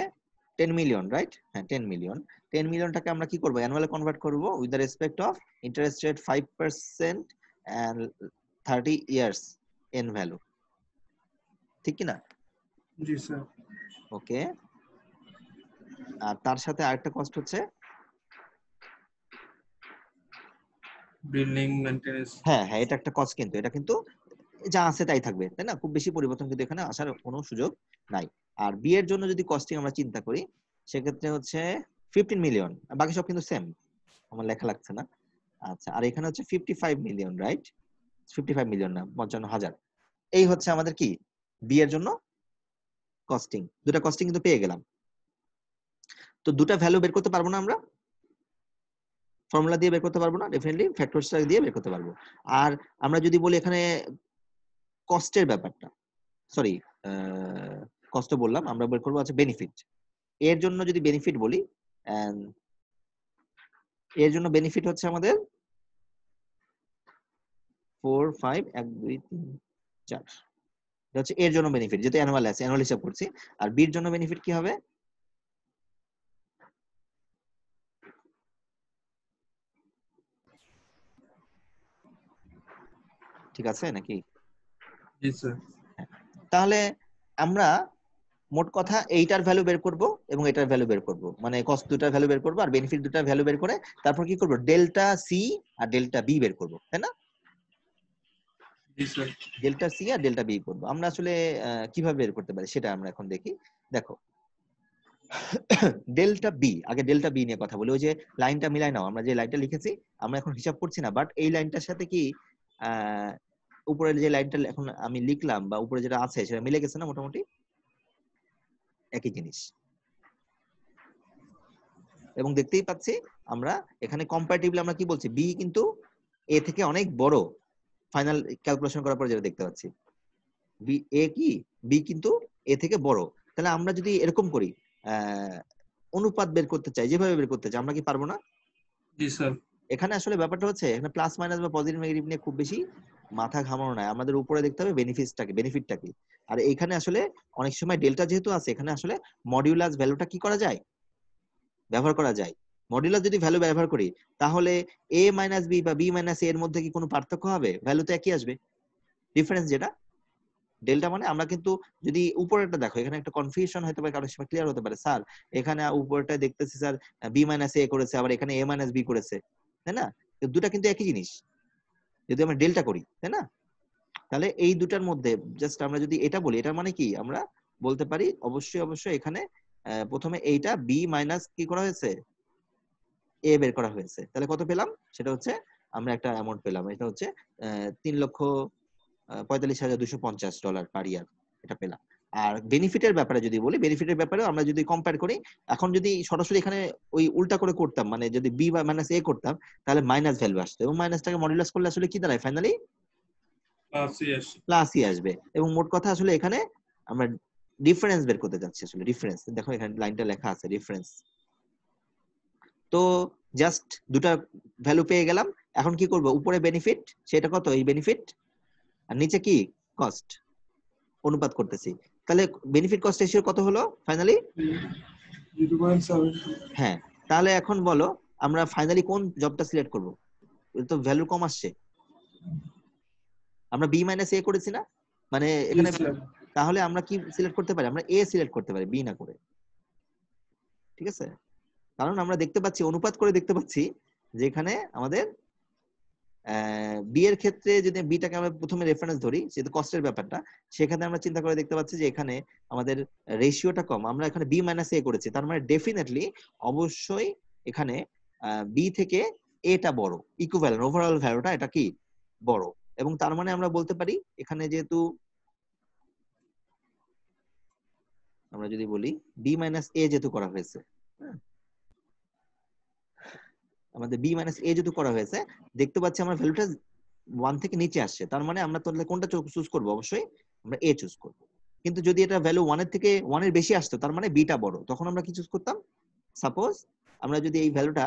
10 মিলিয়ন, রাইট? হ্যাঁ, 10 মিলিয়ন। 10 মিলিয়নটাকে আমরা কি করব, অ্যানুয়ালে কনভার্ট করব with the respect of interest rate 5% and 30 years N value, ঠিক কি না? জি স্যার। ওকে। আর তার সাথে আরেকটা কস্ট হচ্ছে, বিল্ডিং মেইনটেনেন্স। হ্যাঁ হ্যাঁ, এটা একটা কস্ট, কিন্তু এটা কিন্তু যা আছে তাই থাকবে, তাই না? খুব বেশি পরিবর্তন কিন্তু এখানে আসার কোনো সুযোগ নাই। আর বি এর জন্য যদি কস্টিং আমরা চিন্তা করি, সেক্ষেত্রে হচ্ছে 15 মিলিয়ন, বাকি সব কিন্তু সেম, আমার লেখা লাগছে না। আচ্ছা, আর এখানে হচ্ছে 55 মিলিয়ন, রাইট? 55 মিলিয়ন না, 55,000। এই হচ্ছে আমাদের কি বি এর জন্য কস্টিং। দুটা কস্টিং কিন্তু পেয়ে গেলাম। তো দুটা ভ্যালু বের করতে পারবো না আমরা, ফর্মুলা দিয়ে বের করতে পারবো না, ডেফিনেটলি ফ্যাক্টরসটা দিয়ে বের করতে পারবো। আর আমরা যদি বলি এখানে কস্টের ব্যাপারটা, সরি কষ্ট বললাম, আমরা বের করবো আছে বেনিফিট। এর জন্য যদি বেনিফিট বলি, and এর জন্য বেনিফিট হচ্ছে আমাদের 4 5 1 2 3 4, এটা হচ্ছে এর জন্য বেনিফিট, যেহেতু অ্যানুয়াল আছে, অ্যানুয়াল হিসাব করছি। আর বির জন্য বেনিফিট কি হবে, ঠিক আছে নাকি? জি স্যার। হ্যাঁ। তাহলে আমরা মোট কথা এইটার ভ্যালু বের করব এবং এটার ভ্যালু বের করব, মানে কস্ট দুটার ভ্যালু বের করব আর বেনিফিট দুটার ভ্যালু বের করে তারপর কি করব, ডেল্টা সি আর ডেল্টা বি বের করব, তাই না? জি স্যার। ডেল্টা সি আর ডেল্টা বি করব। আমরা আসলে কিভাবে বের করতে পারি সেটা আমরা এখন দেখি। দেখো, ডেল্টা বি, আগে ডেল্টা বি নিয়ে কথা বলি। ওই যে লাইনটা মিলাই নাও, আমরা যে লাইনটা লিখেছি আমরা এখন হিসাব করছি না, বাট এই লাইনটার সাথে কি উপরের যে লাইনটা এখন আমি লিখলাম বা উপরে যেটা আছে সেটা মিলে গেছে না মোটামুটি একই জিনিস। এবং দেখতেই পাচ্ছি আমরা এখানে কম্পারেটিভলি আমরা কি বলছি, বি কিন্তু এ থেকে অনেক বড়। ফাইনাল ক্যালকুলেশন করার পর যেটা দেখতে পাচ্ছি বি এ কি বি কিন্তু এ থেকে বড়। তাহলে আমরা যদি এরকম করি অনুপাত বের করতে চাই, যেভাবে বের করতে চাই, আমরা কি পারবো না? জি স্যার। এখানে আসলে ব্যাপারটা হচ্ছে এখানে প্লাস মাইনাস বা পজিটিভ নেগেটিভ নিয়ে খুব বেশি মাথা ঘামানো নাই, আমাদের উপরে দেখতে হবে বেনিফিটটা কি। আর এখানে আসলে অনেক সময় ডেল্টা যেহেতু আছে, এখানে আসলে মডিউলাস ভ্যালুটা কি করা যায়, ব্যবহার করা যায়। মডিউলাস যদি ভ্যালু ব্যবহার করি তাহলে a মাইনাস বি বা বি মাইনাস এ এর মধ্যে কি কোনো পার্থক্য হবে? ভ্যালু তো একই আসবে। ডিফারেন্স যেটা ডেল্টা মানে আমরা কিন্তু যদি উপরেরটা দেখো, এখানে একটা কনফিউশন হতে পারে, কারোর সময় ক্লিয়ার হতে পারে, স্যার এখানে উপরেরটা দেখতেছি স্যার বি মাইনাস এ করেছে, আবার এখানে এ মাইনাস বি করেছে, তাই না? দুটা কিন্তু একই জিনিস যদি আমরা ডেল্টা করি, তাই না? তাহলে এই দুটার মধ্যে জাস্ট আমরা যদি এটা বলি, এটা মানে কি আমরা বলতে পারি অবশ্যই এখানে প্রথমে এইটা বি মাইনাস কি করা হয়েছে, এ বের করা হয়েছে। তাহলে কত পেলাম? সেটা হচ্ছে আমরা একটা অ্যামাউন্ট পেলাম, এটা হচ্ছে $3,45,250 পার ইয়ার, এটা পেলাম। আর বেনিফিটের ব্যাপারে যদি বলি, বেনিফিটের ব্যাপারেও আমরা যদি কম্পেয়ার করি, এখন যদি সরাসরি এখানে ওই উল্টা করে করতাম, মানে যদি বি বা মাইনাস এ করতাম, তাহলে মাইনাস ভ্যালু আসতো, এবং মাইনাসটাকে মডুলাস করলে আসলে কি দাঁড়ায়, ফাইনালি প্লাসই আসবে। এবং মোট কথা আসলে এখানে আমরা ডিফারেন্স বের করতে যাচ্ছি, আসলে ডিফারেন্স দেখো এখানে লাইনটা লেখা আছে ডিফারেন্স। তো জাস্ট দুটা ভ্যালু পেয়ে গেলাম। এখন কি করব, উপরে বেনিফিট সেটা কত, এই বেনিফিট, আর নিচে কি কস্ট, অনুপাত করতেছি। তাহলে বেনিফিট কস্ট রেশিও কত হলো ফাইনালি? 0.7। হ্যাঁ, তাহলে এখন বলো আমরা ফাইনালি কোন জবটা সিলেক্ট করব? এটা তো ভ্যালু কম আসছে, আমরা বি মাইনাস এ করেছি না, মানে এখানে তাহলে আমরা কি সিলেক্ট করতে পারি, আমরা এ সিলেক্ট করতে পারি বি না করে, ঠিক আছে? কারণ আমরা দেখতে পাচ্ছি, অনুপাত করে দেখতে পাচ্ছি যে এখানে আমাদের বি এর ক্ষেত্রে যদি বিটাকে আমরা প্রথমে রেফারেন্স ধরি, যেহেতু কস্টের ব্যাপারটা, সেখানে আমরা চিন্তা করে দেখতে পাচ্ছি যে এখানে আমাদের রেশিওটা কম, আমরা এখানে বি মাইনাস এ করেছি, তার মানে ডেফিনেটলি অবশ্যই এখানে বি থেকে এটা বড়, ইকুইভ্যালেন্ট ওভারঅল ভ্যালুটা এটা কি বড়। এবং তার মানে আমরা বলতে পারি এখানে যেহেতু আমরা যদি বলি বি মাইনাস এ যেহেতু করা হয়েছে, আমাদের বি মাইনাস এ যেহেতু করা হয়েছে, দেখতে পাচ্ছি আমরা ভ্যালুটা 1 থেকে নিচে আসছে, তার মানে আমরা তাহলে কোনটা চুজ করব, অবশ্যই আমরা এ চুজ করব। কিন্তু যদি এটা ভ্যালু 1 এর থেকে 1 এর বেশি আসতো, তার মানে বিটা বড়, তখন আমরা কি চুজ করতাম? সাপোজ আমরা যদি এই ভ্যালুটা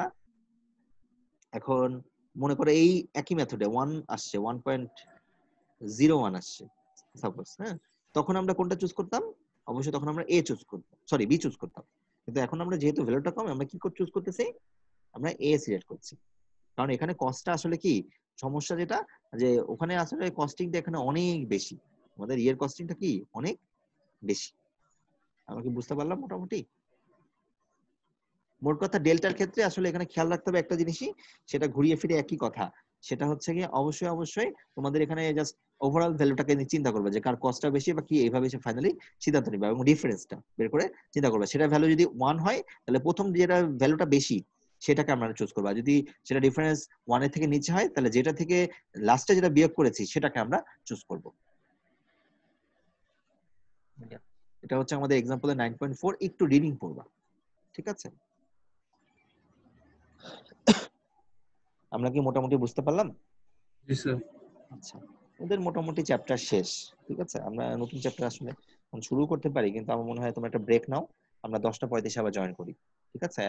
এখন মনে করে এই একই মেথডে 1 আসছে, 1.01 আসছে সাপোজ, হ্যাঁ, তখন আমরা কোনটা চুজ করতাম? অবশ্যই তখন আমরা এ চুজ করতাম, সরি বি চুজ করতাম। কিন্তু এখন আমরা যেহেতু ভ্যালুটা কম, আমরা কি চুজ করতেছি, আমরা এ সিলেক্ট করছি। কারণ এখানে কস্টটা আসলে কি সমস্যা, যেটা যে ওখানে আসলে কস্টিংটা এখানে অনেক বেশি, আমাদের ইয়ের কস্টিংটা কি অনেক বেশি। আমরা কি বুঝতে পারলাম মোটামুটি? মোট কথা ডেল্টার ক্ষেত্রে আসলে এখানে খেয়াল রাখতে হবে একটা জিনিসই, সেটা ঘুরিয়ে ফিরে একই কথা, সেটা হচ্ছে কি অবশ্যই তোমাদের এখানে জাস্ট ওভারঅল ভ্যালুটাকে চিন্তা করবে যে কার কস্টটা বেশি বা কি, এইভাবে সে ফাইনালি সিদ্ধান্ত নেবে এবং ডিফারেন্সটা বের করে চিন্তা করবে। সেটা ভ্যালু যদি 1 হয়, তাহলে প্রথম যেটা ভ্যালুটা বেশি সেটাকে আমরা চুজ করবো, আর যদি সেটা ডিফারেন্স 1 এর থেকে নিচে হয়, তাহলে যেটা থেকে লাস্টে যেটা বিয়োগ করেছি সেটাকে আমরা চুজ করব। এটা হচ্ছে আমাদের এক্সাম্পলের 9.4, একটু রিডিং পড়বা, ঠিক আছে? আমরা কি মোটামুটি বুঝতে পারলাম? জি স্যার। আচ্ছা, ওদের মোটামুটি চ্যাপ্টার শেষ, ঠিক আছে? আমরা নতুন চ্যাপ্টার আসলে শুরু করতে পারি, কিন্তু আমার মনে হয় তোমরা একটা ব্রেক নাও, আমরা 10:35 আবার জয়েন করি, ঠিক আছে?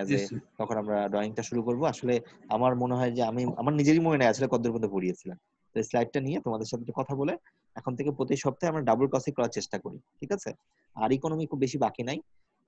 তখন আমরা ড্রয়িংটা শুরু করব। আসলে আমার মনে হয় যে আমার নিজেরই মনে নেই আসলে কতদূর পর্যন্ত পড়িয়েছিলাম। তো স্লাইডটা নিয়ে তোমাদের সাথে কথা বলে এখন থেকে প্রতি সপ্তাহে আমরা ডাবল ক্রসিং করার চেষ্টা করি, ঠিক আছে? আর ইকোনমি খুব বেশি বাকি নাই।